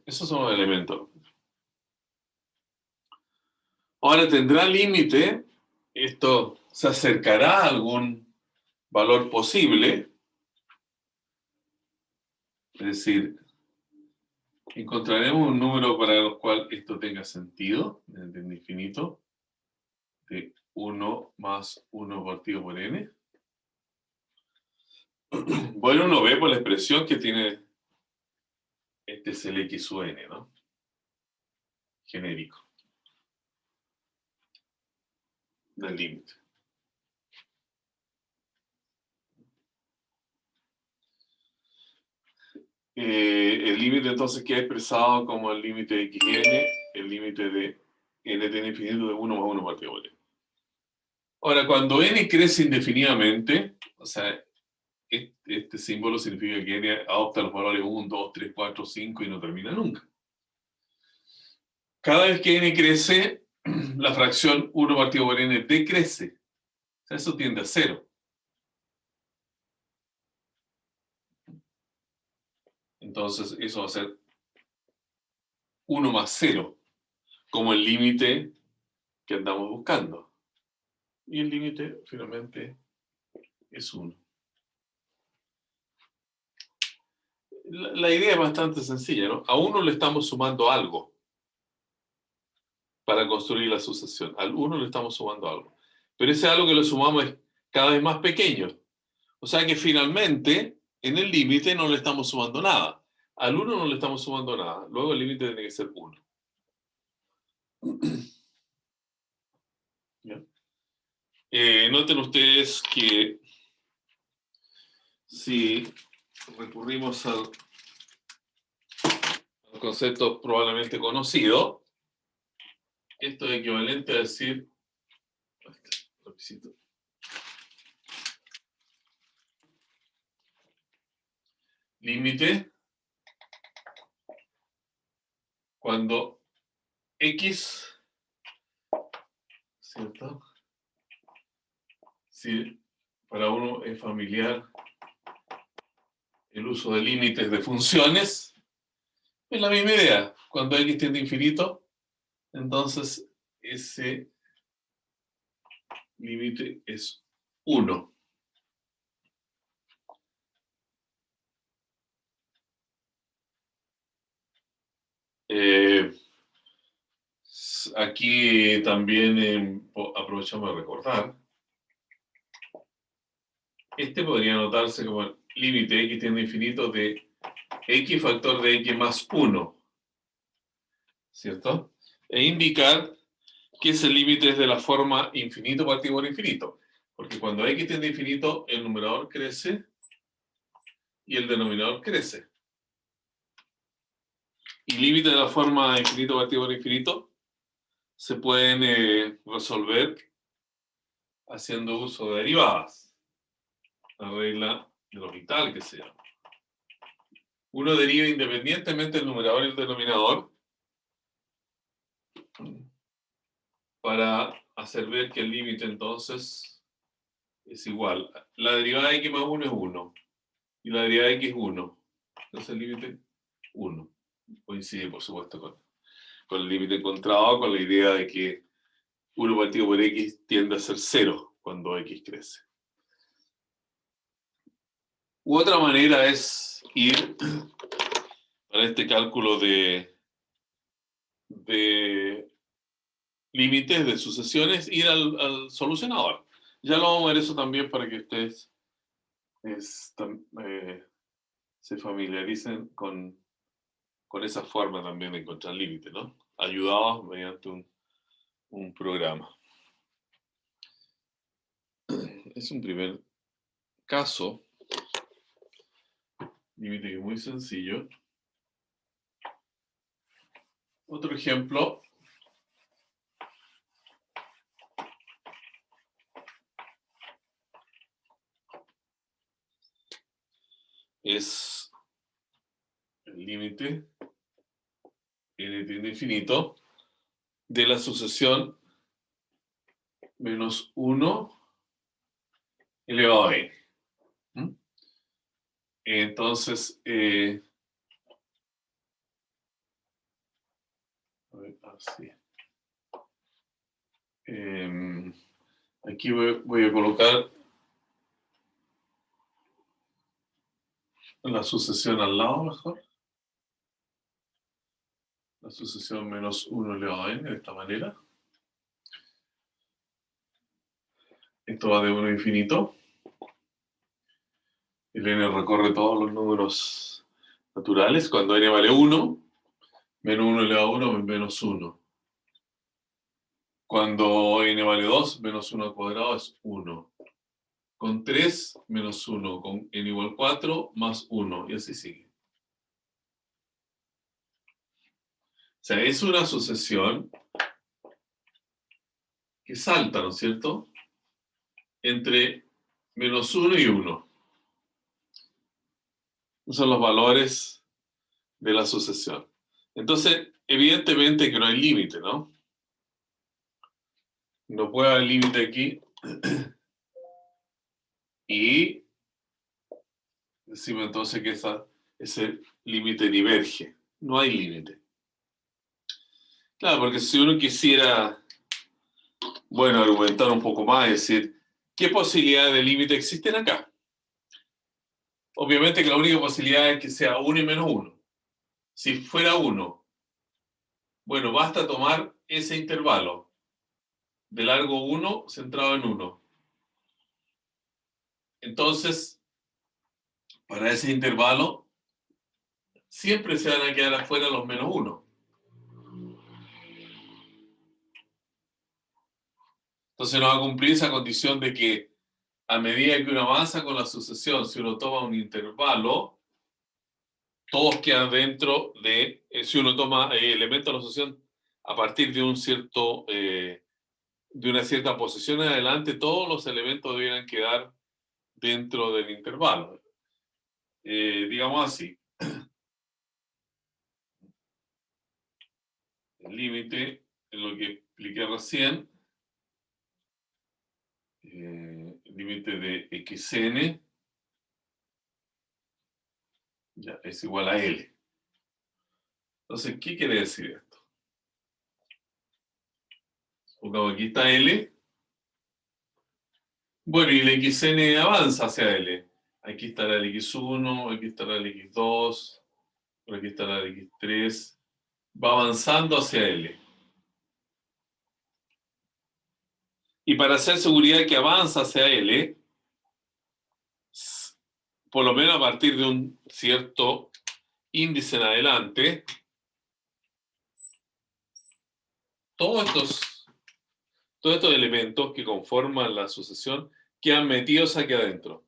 Esos son los elementos. Ahora tendrá límite. Esto se acercará a algún valor posible. Es decir, encontraremos un número para el cual esto tenga sentido, desde el infinito, de 1 más 1 partido por n. Bueno, uno ve por la expresión que tiene, este es el x sub n, ¿no? Genérico. Del límite. El límite entonces queda expresado como el límite de xn, el límite de n tiene infinito de 1 más 1 partido por n. Ahora, cuando n crece indefinidamente, o sea, este símbolo significa que n adopta los valores 1, 2, 3, 4, 5 y no termina nunca. Cada vez que n crece, la fracción 1 partido por n decrece. O sea, eso tiende a 0. Entonces, eso va a ser 1 más 0, como el límite que andamos buscando. y el límite finalmente es 1. La idea es bastante sencilla, ¿no? A 1 le estamos sumando algo para construir la sucesión. Al 1 le estamos sumando algo. Pero ese algo que le sumamos es cada vez más pequeño. O sea que finalmente, en el límite no le estamos sumando nada. Al 1 no le estamos sumando nada. Luego el límite tiene que ser 1. ¿Ya? Noten ustedes que si recurrimos al concepto probablemente conocido, esto es equivalente a decir, límite cuando X, ¿cierto? Si para uno es familiar el uso de límites de funciones, es la misma idea. Cuando X tiende a infinito, entonces ese límite es 1. Aquí también aprovechamos de recordar. Este podría anotarse como el límite X tiende a infinito de X factor de X más 1. ¿Cierto? E indicar que ese límite es de la forma infinito partido por infinito. Porque cuando X tiende a infinito, el numerador crece y el denominador crece. Y límites de la forma infinito partido por infinito se pueden resolver haciendo uso de derivadas. La regla de L'Hopital que se llama. Uno deriva independientemente del numerador y el denominador para hacer ver que el límite entonces es igual. La derivada de X más 1 es 1. Y la derivada de X es 1. Entonces el límite 1. Coincide, por supuesto, con el límite encontrado, con la idea de que 1 partido por X tiende a ser 0 cuando X crece. U otra manera es ir para este cálculo de límites de sucesiones, ir al solucionador. Ya lo vamos a ver eso también para que ustedes se familiaricen con esa forma también de encontrar límites, ¿no? Ayudados mediante un programa. Es un primer caso, límite que es muy sencillo. Otro ejemplo es el límite n tiende a infinito de la sucesión menos 1 elevado a n. Entonces, a ver, así. Aquí voy a colocar la sucesión al lado mejor. La sucesión menos 1 elevado a n de esta manera. Esto va de 1 a infinito. El n recorre todos los números naturales. Cuando n vale 1, menos 1 elevado a 1 es menos 1. Cuando n vale 2, menos 1 al cuadrado es 1. Con 3, menos 1. Con n igual 4, más 1. Y así sigue. O sea, es una sucesión que salta, ¿no es cierto?, entre menos 1 y 1. Esos son los valores de la sucesión. Entonces, evidentemente que no hay límite, ¿no? No puede haber límite aquí. Y decimos entonces que ese límite diverge. No hay límite. Claro, porque si uno quisiera bueno, argumentar un poco más, es decir, ¿qué posibilidades de límite existen acá? Obviamente que la única posibilidad es que sea 1 y menos 1. Si fuera 1, bueno, basta tomar ese intervalo de largo 1 centrado en 1. Entonces, para ese intervalo, siempre se van a quedar afuera los menos 1. Entonces no va a cumplir esa condición de que a medida que uno avanza con la sucesión, si uno toma un intervalo, todos quedan dentro de, si uno toma elementos de la sucesión a partir de un cierto, de una cierta posición en adelante, todos los elementos debieran quedar dentro del intervalo. Digamos así, el límite, en lo que expliqué recién, el límite de xn ya, es igual a L. Entonces, ¿qué quiere decir esto? Supongamos aquí está L. Bueno, y el xn avanza hacia L. Aquí estará el x1, aquí estará el x2, por aquí estará el x3. Va avanzando hacia L. Y para hacer seguridad que avanza hacia L, por lo menos a partir de un cierto índice en adelante, todos estos elementos que conforman la sucesión quedan metidos aquí adentro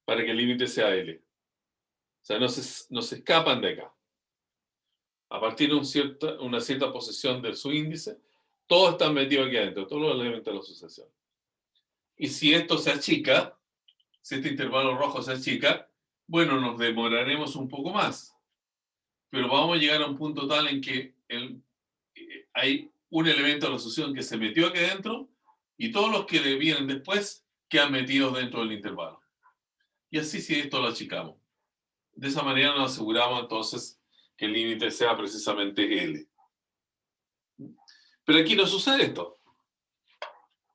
para que el límite sea L. O sea, no se escapan de acá. A partir de una cierta posición de su índice, todos están metidos aquí adentro, todos los elementos de la sucesión. Y si esto se achica, si este intervalo rojo se achica, bueno, nos demoraremos un poco más. Pero vamos a llegar a un punto tal en que hay un elemento de la sucesión que se metió aquí adentro y todos los que vienen después quedan metidos dentro del intervalo. Y así si esto lo achicamos. De esa manera nos aseguramos entonces que el límite sea precisamente L. Pero aquí no sucede esto.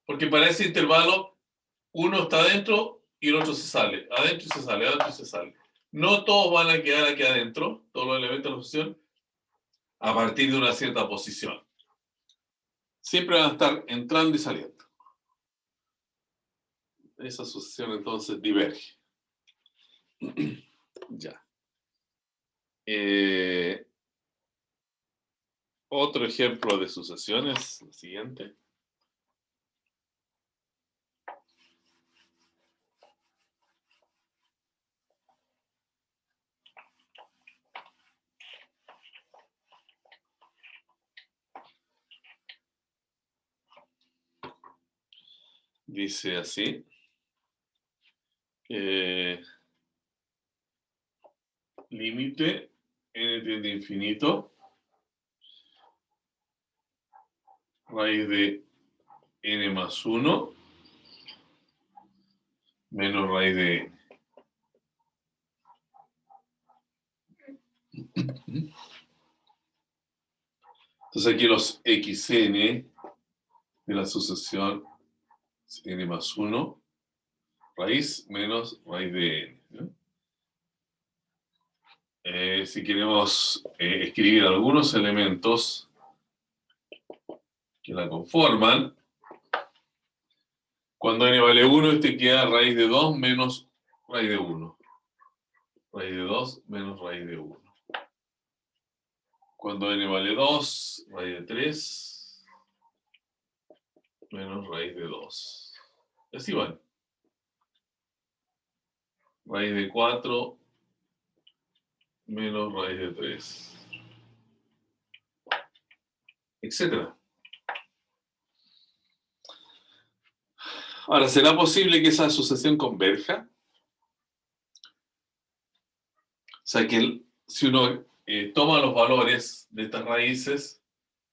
Porque para ese intervalo uno está adentro y el otro se sale. Adentro y se sale, adentro y se sale. No todos van a quedar aquí adentro, todos los elementos de la sucesión, a partir de una cierta posición. Siempre van a estar entrando y saliendo. Esa sucesión entonces diverge. Ya. Otro ejemplo de sucesión es el siguiente. Dice así. Límite n tiende a infinito, raíz de n más 1 menos raíz de n. Entonces aquí los xn de la sucesión es n más 1, raíz menos raíz de n. ¿No? Si queremos escribir algunos elementos que la conforman, cuando n vale 1, este queda raíz de 2 menos raíz de 1. Raíz de 2 menos raíz de 1. Cuando n vale 2, raíz de 3 menos raíz de 2. Así van. Raíz de 4 menos raíz de 3. Etcétera. Ahora, ¿será posible que esa sucesión converja? O sea, que si uno toma los valores de estas raíces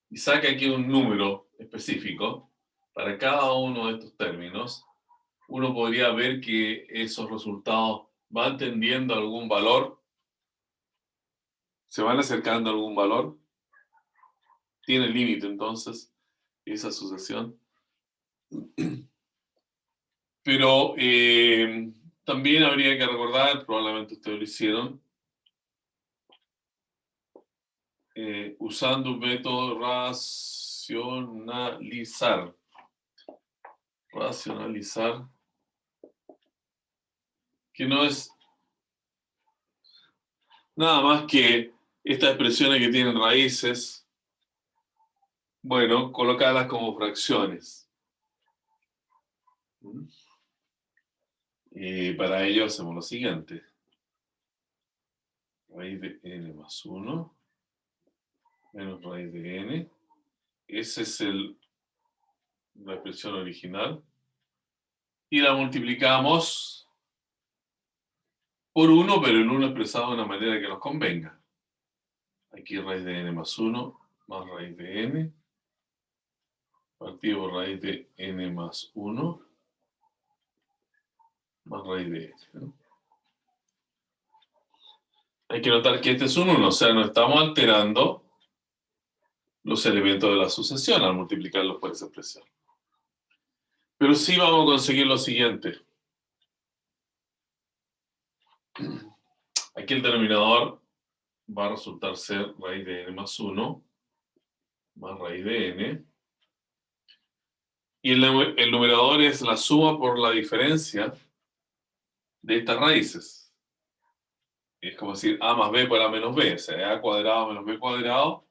y saca aquí un número específico para cada uno de estos términos, uno podría ver que esos resultados van tendiendo a algún valor, se van acercando a algún valor, tiene límite entonces, esa sucesión. Pero también habría que recordar, probablemente ustedes lo hicieron, usando un método racionalizar. Racionalizar, que no es nada más que estas expresiones que tienen raíces, bueno, colocarlas como fracciones. Y para ello hacemos lo siguiente. Raíz de n más 1 menos raíz de n. Esa es la expresión original. Y la multiplicamos por 1, pero el 1 expresado de una manera que nos convenga. Aquí raíz de n más 1 más raíz de n. Partido por raíz de n más 1 más raíz de n, ¿no? Hay que notar que este es un 1, o sea, no estamos alterando los elementos de la sucesión al multiplicarlos por esa expresión. Pero sí vamos a conseguir lo siguiente. Aquí el denominador va a resultar ser raíz de n más 1 más raíz de n. Y el numerador es la suma por la diferencia de estas raíces. Es como decir a más b por a menos b. O sea, a cuadrado menos b cuadrado,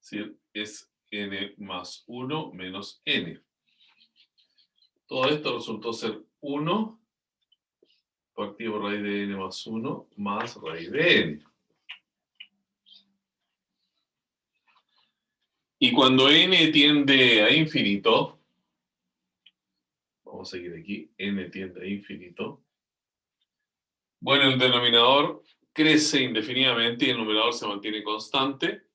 ¿sí? Es n más 1 menos n. Todo esto resultó ser 1 partido por raíz de n más 1 más raíz de n. Y cuando n tiende a infinito, vamos a seguir aquí, n tiende a infinito, bueno, el denominador crece indefinidamente y el numerador se mantiene constante.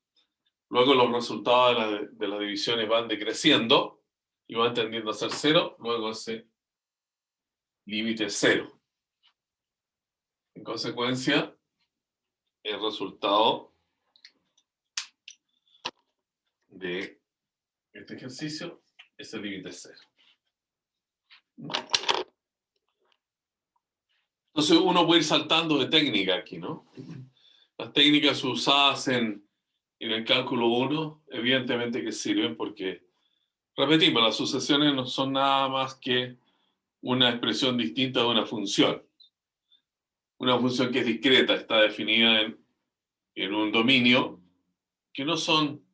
Luego los resultados de las divisiones van decreciendo y van tendiendo a ser 0. Luego ese límite es 0. En consecuencia, el resultado de este ejercicio es el límite 0. Entonces uno puede ir saltando de técnica aquí, ¿no? Las técnicas usadas en el cálculo 1, evidentemente que sirven porque, repetimos, las sucesiones no son nada más que una expresión distinta de una función. Una función que es discreta, está definida en un dominio, que no son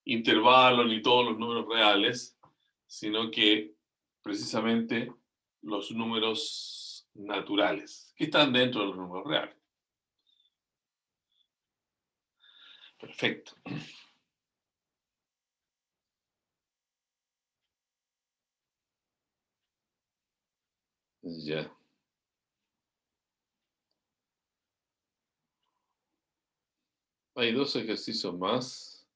intervalos ni todos los números reales, sino que precisamente los números naturales, que están dentro de los números reales. Perfecto. Ya. Hay dos ejercicios más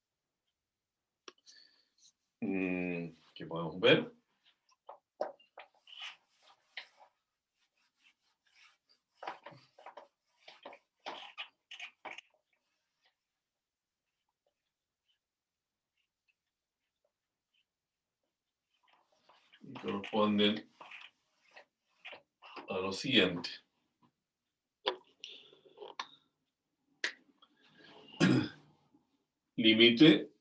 que podemos ver. Y corresponden a lo siguiente. Límite,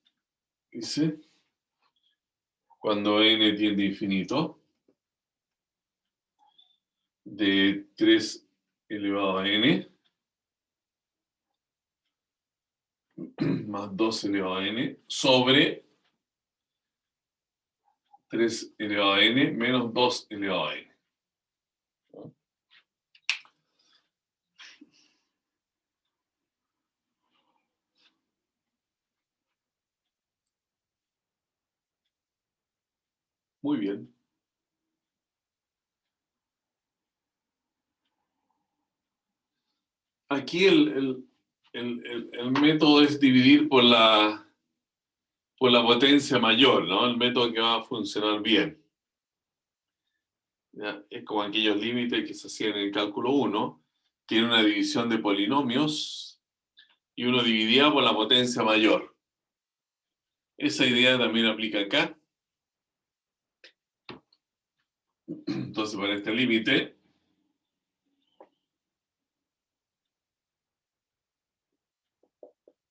dice, cuando n tiende a infinito, de 3 elevado a n más 2 elevado a n sobre 3 elevado a n menos 2 elevado a n. Muy bien. Aquí el método es dividir por la potencia mayor, ¿no? El método que va a funcionar bien. ¿Ya? Es como aquellos límites que se hacían en el cálculo 1, tiene una división de polinomios y uno dividía por la potencia mayor. Esa idea también aplica acá. Entonces, para este límite,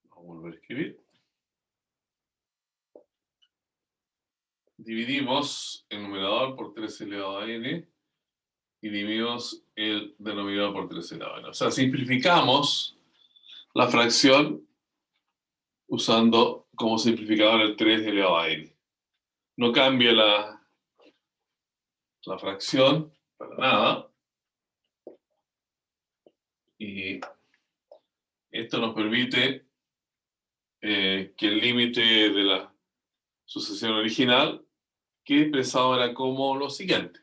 vamos a volver a escribir. Dividimos el numerador por 3 elevado a n y dividimos el denominador por 3 elevado a n. O sea, simplificamos la fracción usando como simplificador el 3 elevado a n. No cambia la fracción para nada. Y esto nos permite que el límite de la sucesión original quede expresado ahora como lo siguiente.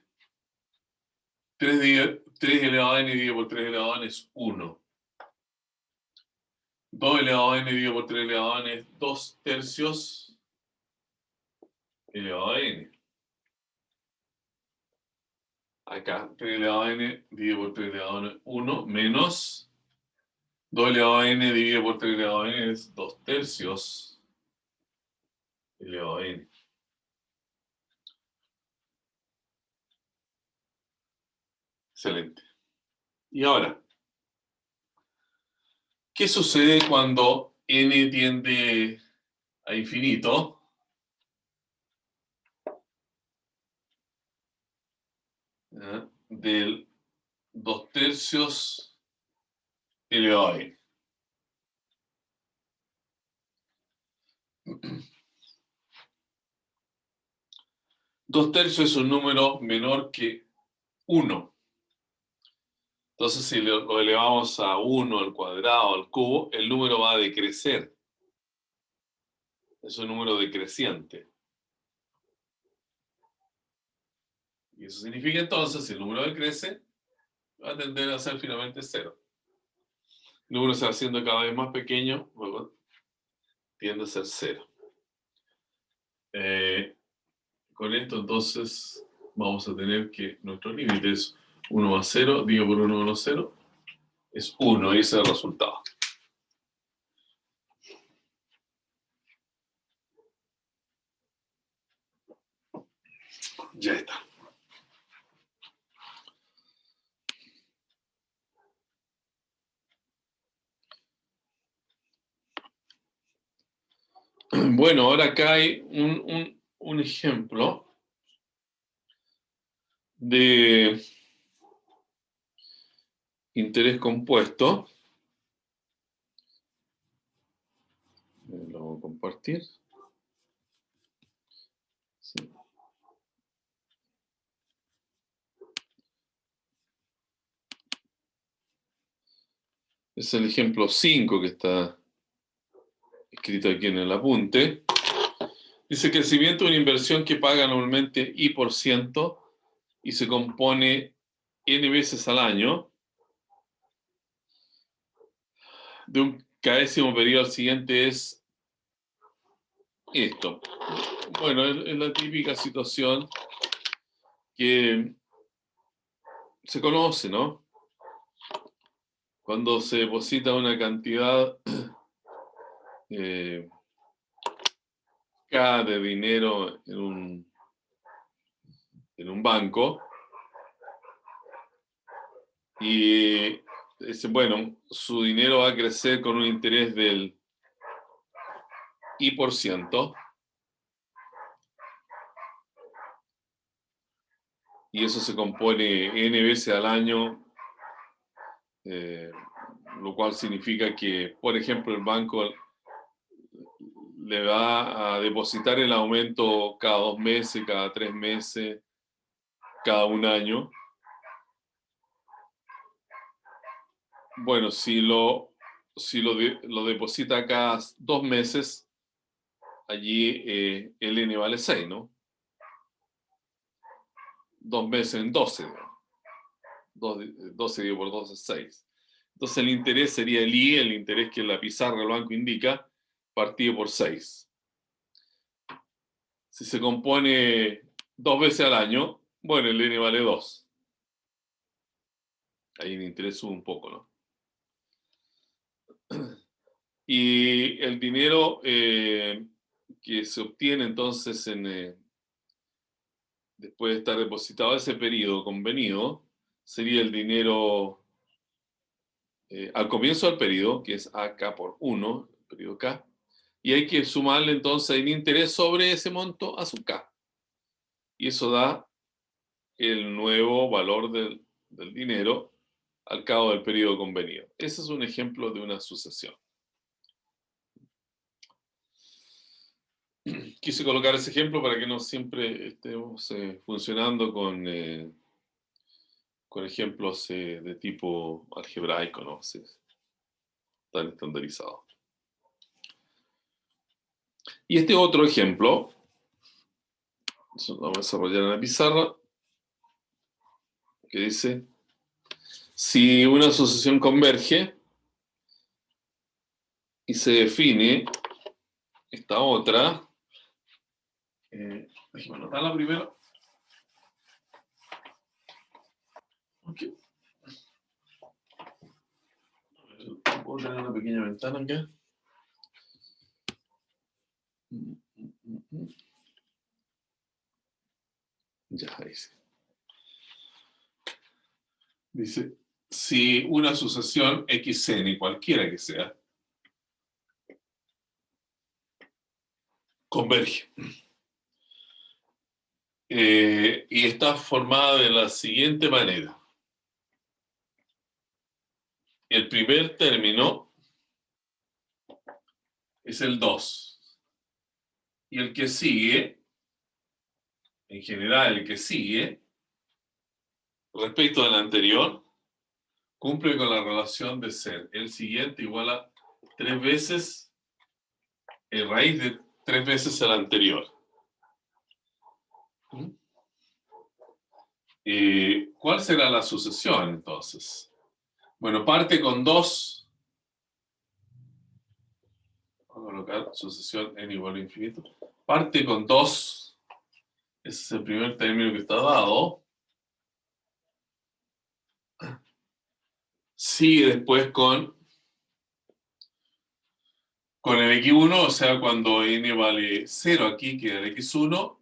3 elevado a n dividido por 3 elevado a n es 1. 2 elevado a n dividido por 3 elevado a n es 2 tercios elevado a n. Acá 3 elevado a n dividido por 3 elevado a n es 1 menos 2 elevado a n dividido por 3 elevado a n es 2 tercios elevado a n. Excelente. Y ahora, ¿qué sucede cuando n tiende a infinito? Del 2 tercios elevado a n. 2 tercios es un número menor que 1. Entonces, si lo elevamos a 1 al cuadrado, al cubo, el número va a decrecer. Es un número decreciente. Y eso significa entonces, si el número decrece, va a tender a ser finalmente 0. El número se va haciendo cada vez más pequeño, luego tiende a ser 0. Con esto entonces vamos a tener que nuestro límite es 1 más 0, dividido por 1 menos 0, es 1, y ese es el resultado. Ya está. Bueno, ahora acá hay un ejemplo de interés compuesto. Lo voy a compartir. Sí. Es el ejemplo 5 que está escrito aquí en el apunte. Dice que el crecimiento de una inversión que paga normalmente I% y se compone N veces al año, de un késimo periodo al siguiente es esto. Bueno, es la típica situación que se conoce, ¿no? Cuando se deposita una cantidad K de dinero en un banco y dice, bueno, su dinero va a crecer con un interés del I%, y eso se compone N veces al año, lo cual significa que, por ejemplo, el banco le va a depositar el aumento cada 2 meses, cada 3 meses, cada un año. Bueno, si lo deposita cada 2 meses, allí el N vale 6, ¿no? 2 meses en 12, ¿no? 12 dividido por 2 es 6. Entonces el interés sería el I, el interés que la pizarra del banco indica, partido por 6. Si se compone 2 veces al año, bueno, el N vale 2. Ahí el interés sube un poco, ¿no? Y el dinero que se obtiene entonces después de estar depositado ese periodo convenido, sería el dinero al comienzo del periodo, que es AK por 1, el periodo K, y hay que sumarle entonces el interés sobre ese monto a su K. Y eso da el nuevo valor del dinero al cabo del periodo convenido. Ese es un ejemplo de una sucesión. Quise colocar ese ejemplo para que no siempre estemos funcionando con ejemplos de tipo algebraico, ¿no? Sí, tan estandarizado. Y este otro ejemplo, eso lo vamos a desarrollar en la pizarra, que dice, si una asociación converge y se define esta otra, déjame anotarla primero. Okay. Puedo tener una pequeña ventana acá. Ya, ahí sí. Dice, si una asociación XN, cualquiera que sea, converge y está formada de la siguiente manera. El primer término es el 2. Y el que sigue, en general el que sigue, respecto al anterior, cumple con la relación de ser el siguiente igual a 3 veces raíz de 3 veces el anterior. ¿Cuál será la sucesión entonces? Bueno, parte con 2. Vamos a colocar sucesión n igual a infinito. Parte con 2. Ese es el primer término que está dado. Sigue después con el x1, o sea, cuando n vale 0 aquí, queda el x1,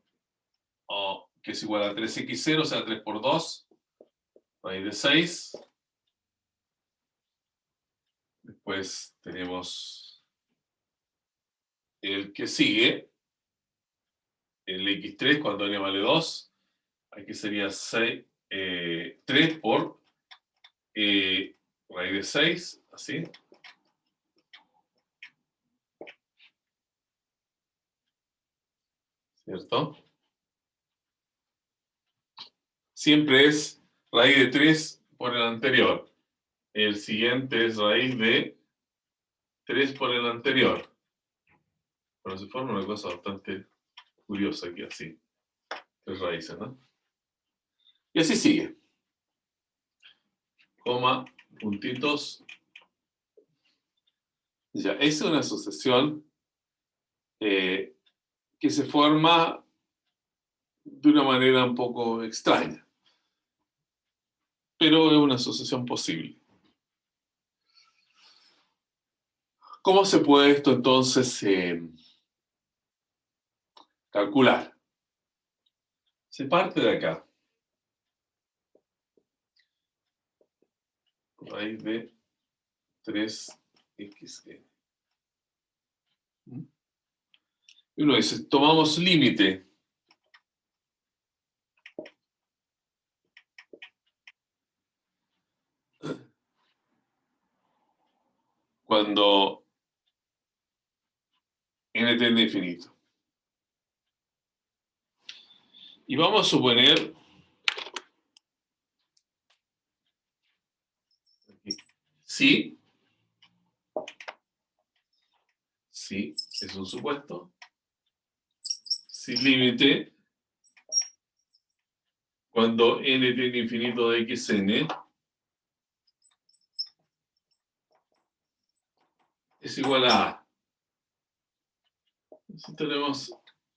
que es igual a 3x0, o sea, 3 por 2, raíz de 6. Después tenemos el que sigue, el x3, cuando n vale 2, aquí sería 3 por raíz de 6, así. ¿Cierto? Siempre es raíz de 3 por el anterior. El siguiente es raíz de 3 por el anterior. Bueno, se forma una cosa bastante curiosa aquí, así. 3 raíces, ¿no? Y así sigue. Coma, puntitos. Ya, esa es una asociación que se forma de una manera un poco extraña, pero es una asociación posible. ¿Cómo se puede esto entonces calcular? Se parte de acá, raíz de 3xn. Y uno dice, tomamos límite. Cuando n tiende a infinito. Y vamos a suponer sí, es un supuesto, sin límite, cuando n tiende a infinito de xn es igual a A. Entonces tenemos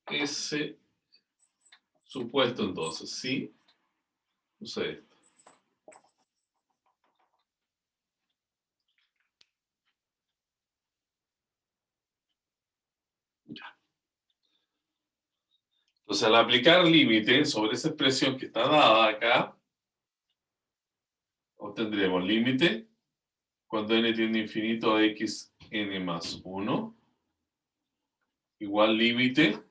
ese supuesto entonces, sí, sucede esto. Entonces, al aplicar límite sobre esa expresión que está dada acá, obtendremos límite cuando n tiende a infinito a x n más 1, igual límite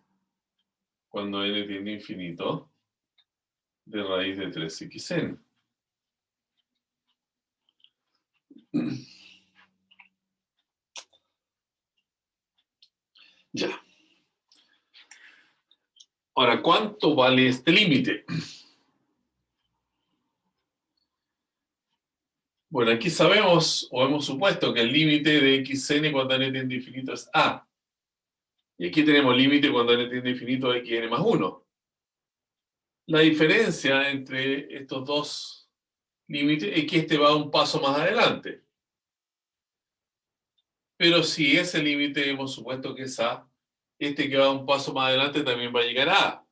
cuando n tiende a infinito de raíz de 3xn. Ya. Ahora, ¿cuánto vale este límite? Bueno, aquí sabemos o hemos supuesto que el límite de xn cuando n tiende a infinito es a. Y aquí tenemos límite cuando n tiende a infinito a xn más 1. La diferencia entre estos dos límites es que este va un paso más adelante. Pero si ese límite hemos supuesto que es a, este que va un paso más adelante también va a llegar a a.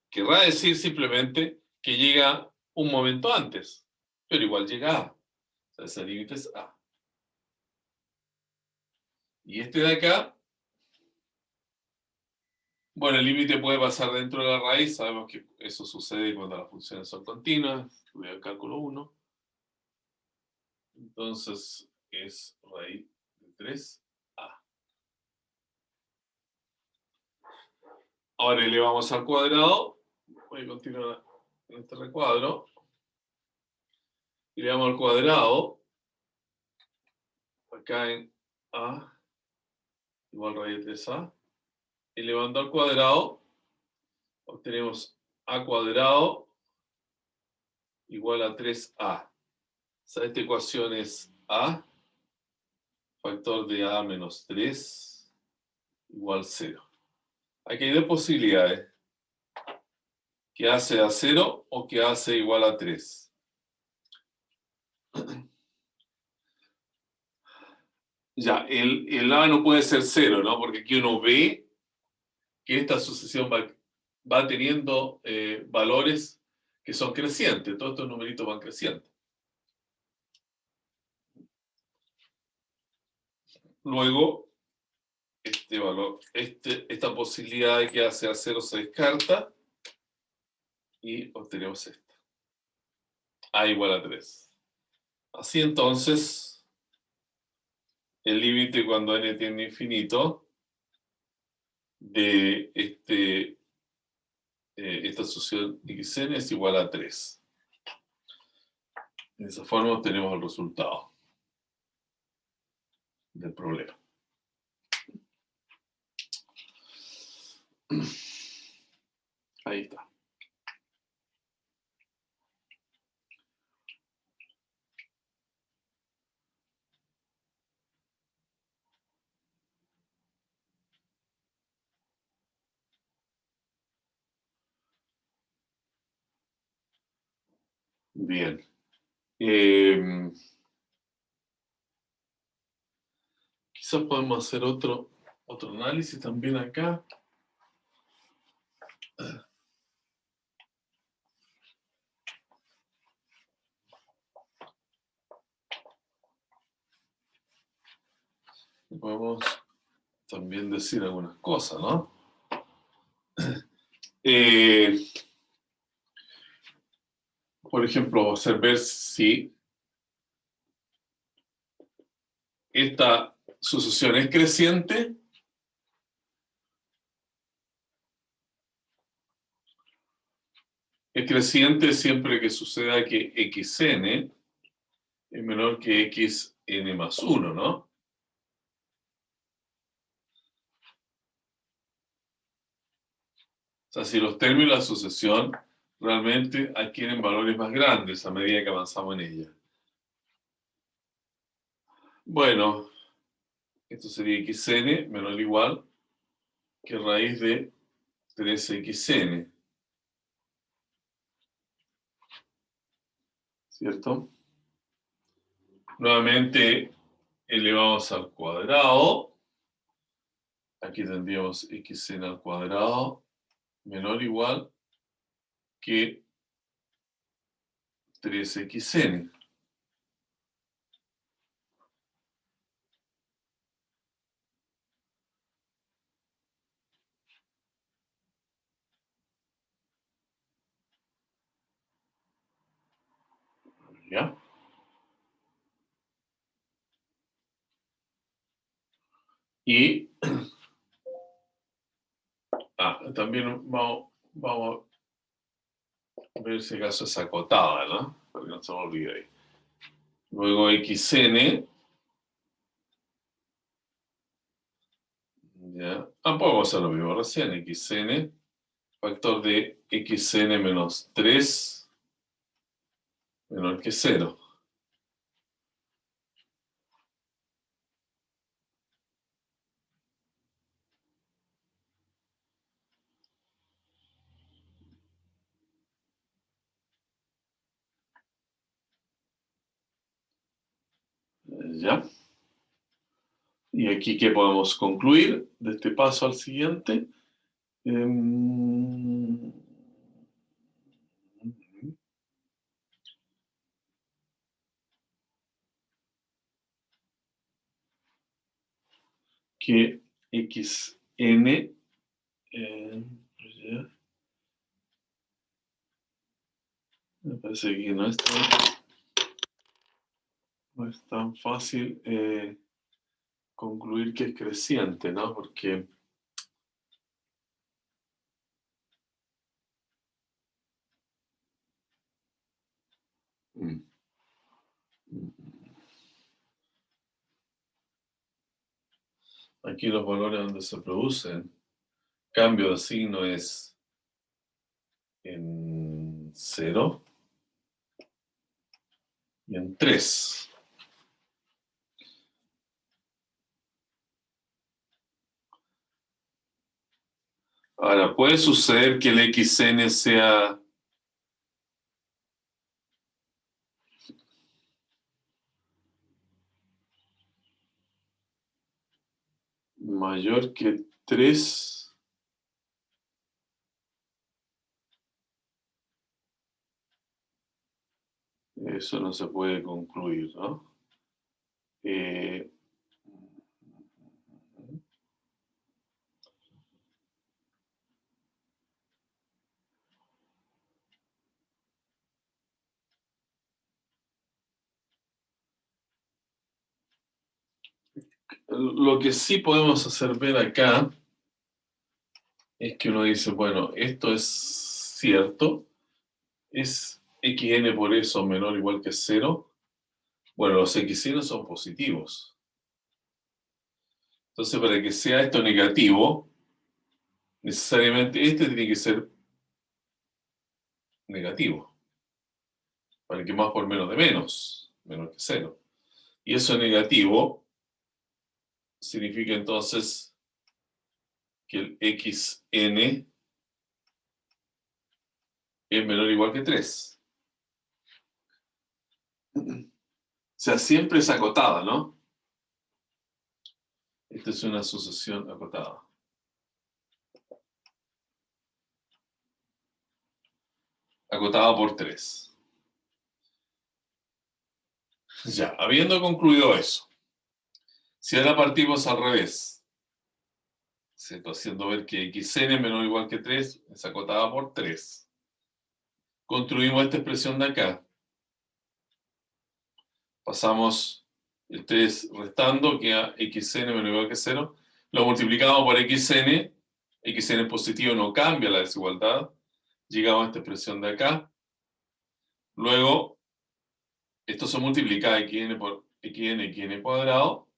Querrá decir simplemente que llega un momento antes, pero igual llega a. O sea, ese límite es a. Y este de acá, bueno, el límite puede pasar dentro de la raíz. Sabemos que eso sucede cuando las funciones son continuas. Voy al cálculo 1. Entonces es raíz de 3a. Ahora elevamos al cuadrado. Voy a continuar en este recuadro. Elevamos al cuadrado. Acá en a igual raíz de 3a. Elevando al cuadrado, obtenemos a cuadrado igual a 3a. O sea, esta ecuación es a factor de a menos 3 igual 0. Aquí hay dos posibilidades. Que hace a 0 o que hace igual a 3. Ya, el a no puede ser 0, ¿no? Porque aquí uno ve que esta sucesión va teniendo valores que son crecientes. Todos estos numeritos van creciendo. Luego, este valor, esta posibilidad de que hace a 0 se descarta y obtenemos esta. A igual a 3. Así entonces, el límite cuando n tiende a infinito de esta sucesión xn es igual a 3. De esa forma obtenemos el resultado del problema. Ahí está. Bien. Quizás podemos hacer otro análisis también acá. Podemos también decir algunas cosas, ¿no? Por ejemplo, observar si esta sucesión es creciente. Es creciente siempre que suceda que xn es menor que xn más 1, ¿no? O sea, si los términos de la sucesión realmente adquieren valores más grandes a medida que avanzamos en ella. Bueno, esto sería xn menor o igual que raíz de 3xn. ¿Cierto? Nuevamente elevamos al cuadrado. Aquí tendríamos xn al cuadrado menor o igual que 3xn. ¿Ya? Y también vamos a ver si acaso es acotada, ¿no? Para que no se me olvide ahí. Luego xn, ¿ya? Podemos hacer lo mismo recién, xn, factor de xn menos 3 menor que 0. ¿Ya? Y aquí, ¿qué podemos concluir de este paso al siguiente? Que xn, ya, me parece que no es tan fácil concluir que es creciente, ¿no? Porque mm, aquí los valores donde se producen cambio de signo es en 0 y en 3. Ahora, puede suceder que el xn sea mayor que 3. Eso no se puede concluir, ¿no? Eh, lo que sí podemos hacer ver acá es que uno dice, bueno, esto es cierto, es xn por eso menor o igual que 0. Bueno, los xn son positivos. Entonces, para que sea esto negativo, necesariamente este tiene que ser negativo. Para que más por menos de menos, menor que 0. Y eso negativo significa entonces que el xn es menor o igual que 3. O sea, siempre es acotada, ¿no? Esta es una sucesión acotada. Acotada por 3. Ya, habiendo concluido eso, si ahora partimos al revés, ¿cierto? Haciendo ver que xn es menor o igual que 3 es acotada por 3. Construimos esta expresión de acá. Pasamos el 3 restando, queda xn menor o igual que 0. Lo multiplicamos por xn. Xn positivo no cambia la desigualdad. Llegamos a esta expresión de acá. Luego, esto se multiplica xn por xn cuadrado.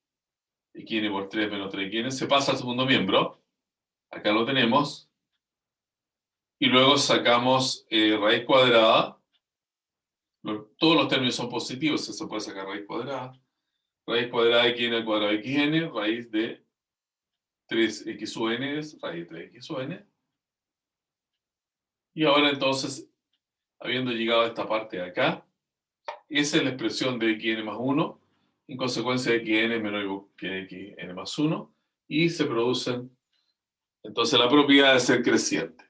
Xn por 3 menos 3xn. Se pasa al segundo miembro. Acá lo tenemos. Y luego sacamos raíz cuadrada. Todos los términos son positivos, se puede sacar raíz cuadrada. Raíz cuadrada de xn al cuadrado de xn, raíz de 3x es raíz de 3x. Y ahora entonces, habiendo llegado a esta parte de acá, esa es la expresión de xn más 1, en consecuencia de xn es menor o igual que xn más 1, y se producen entonces la propiedad de ser creciente.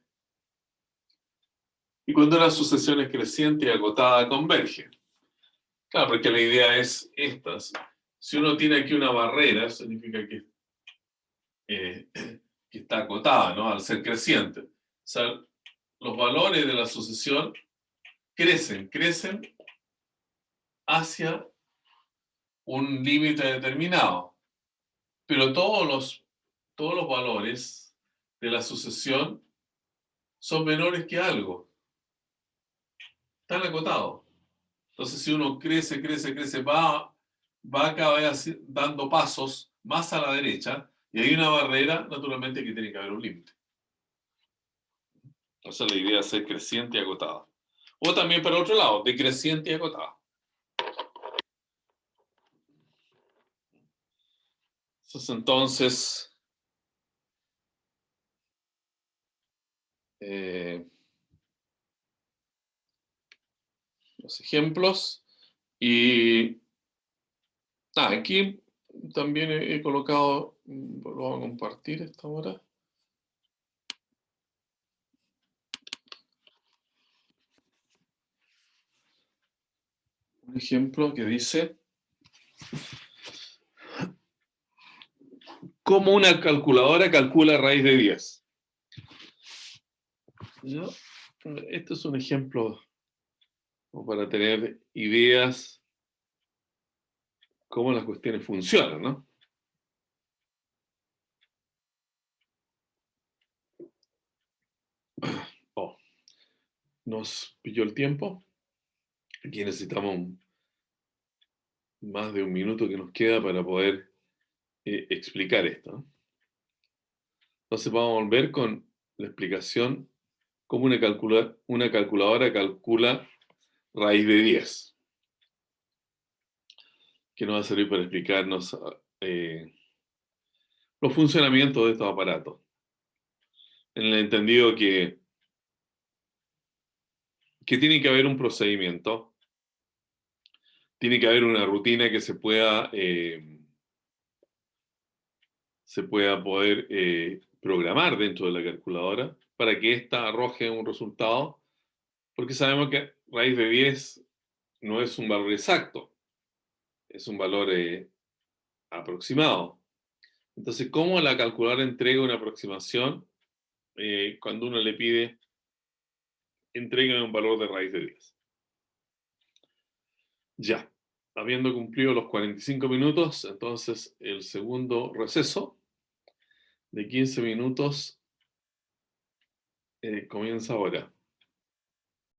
Y cuando una sucesión es creciente y acotada, converge. Claro, porque la idea es esta. Si uno tiene aquí una barrera, significa que está acotada, ¿no? Al ser creciente. O sea, los valores de la sucesión crecen hacia un límite determinado. Pero todos los valores de la sucesión son menores que algo. Están acotados. Entonces, si uno crece, va cada vez dando pasos más a la derecha, y hay una barrera, naturalmente, que tiene que haber un límite. Esa es la idea de ser creciente y acotada. O también para otro lado, decreciente y acotada. Entonces, los ejemplos. Y aquí también he colocado, lo voy a compartir esta hora. Un ejemplo que dice: ¿cómo una calculadora calcula raíz de 10? Este es un ejemplo para tener ideas cómo las cuestiones funcionan, ¿no? Oh, nos pilló el tiempo. Aquí necesitamos más de un minuto que nos queda para poder explicar esto, ¿no? Entonces vamos a volver con la explicación cómo una calculadora calcula raíz de 10, que nos va a servir para explicarnos los funcionamientos de estos aparatos. En el entendido que tiene que haber un procedimiento, tiene que haber una rutina que se pueda poder programar dentro de la calculadora para que ésta arroje un resultado, porque sabemos que raíz de 10 no es un valor exacto, es un valor aproximado. Entonces, ¿cómo la calculadora entrega una aproximación cuando uno le pide entrega un valor de raíz de 10? Ya, habiendo cumplido los 45 minutos, entonces el segundo receso de 15 minutos comienza ahora.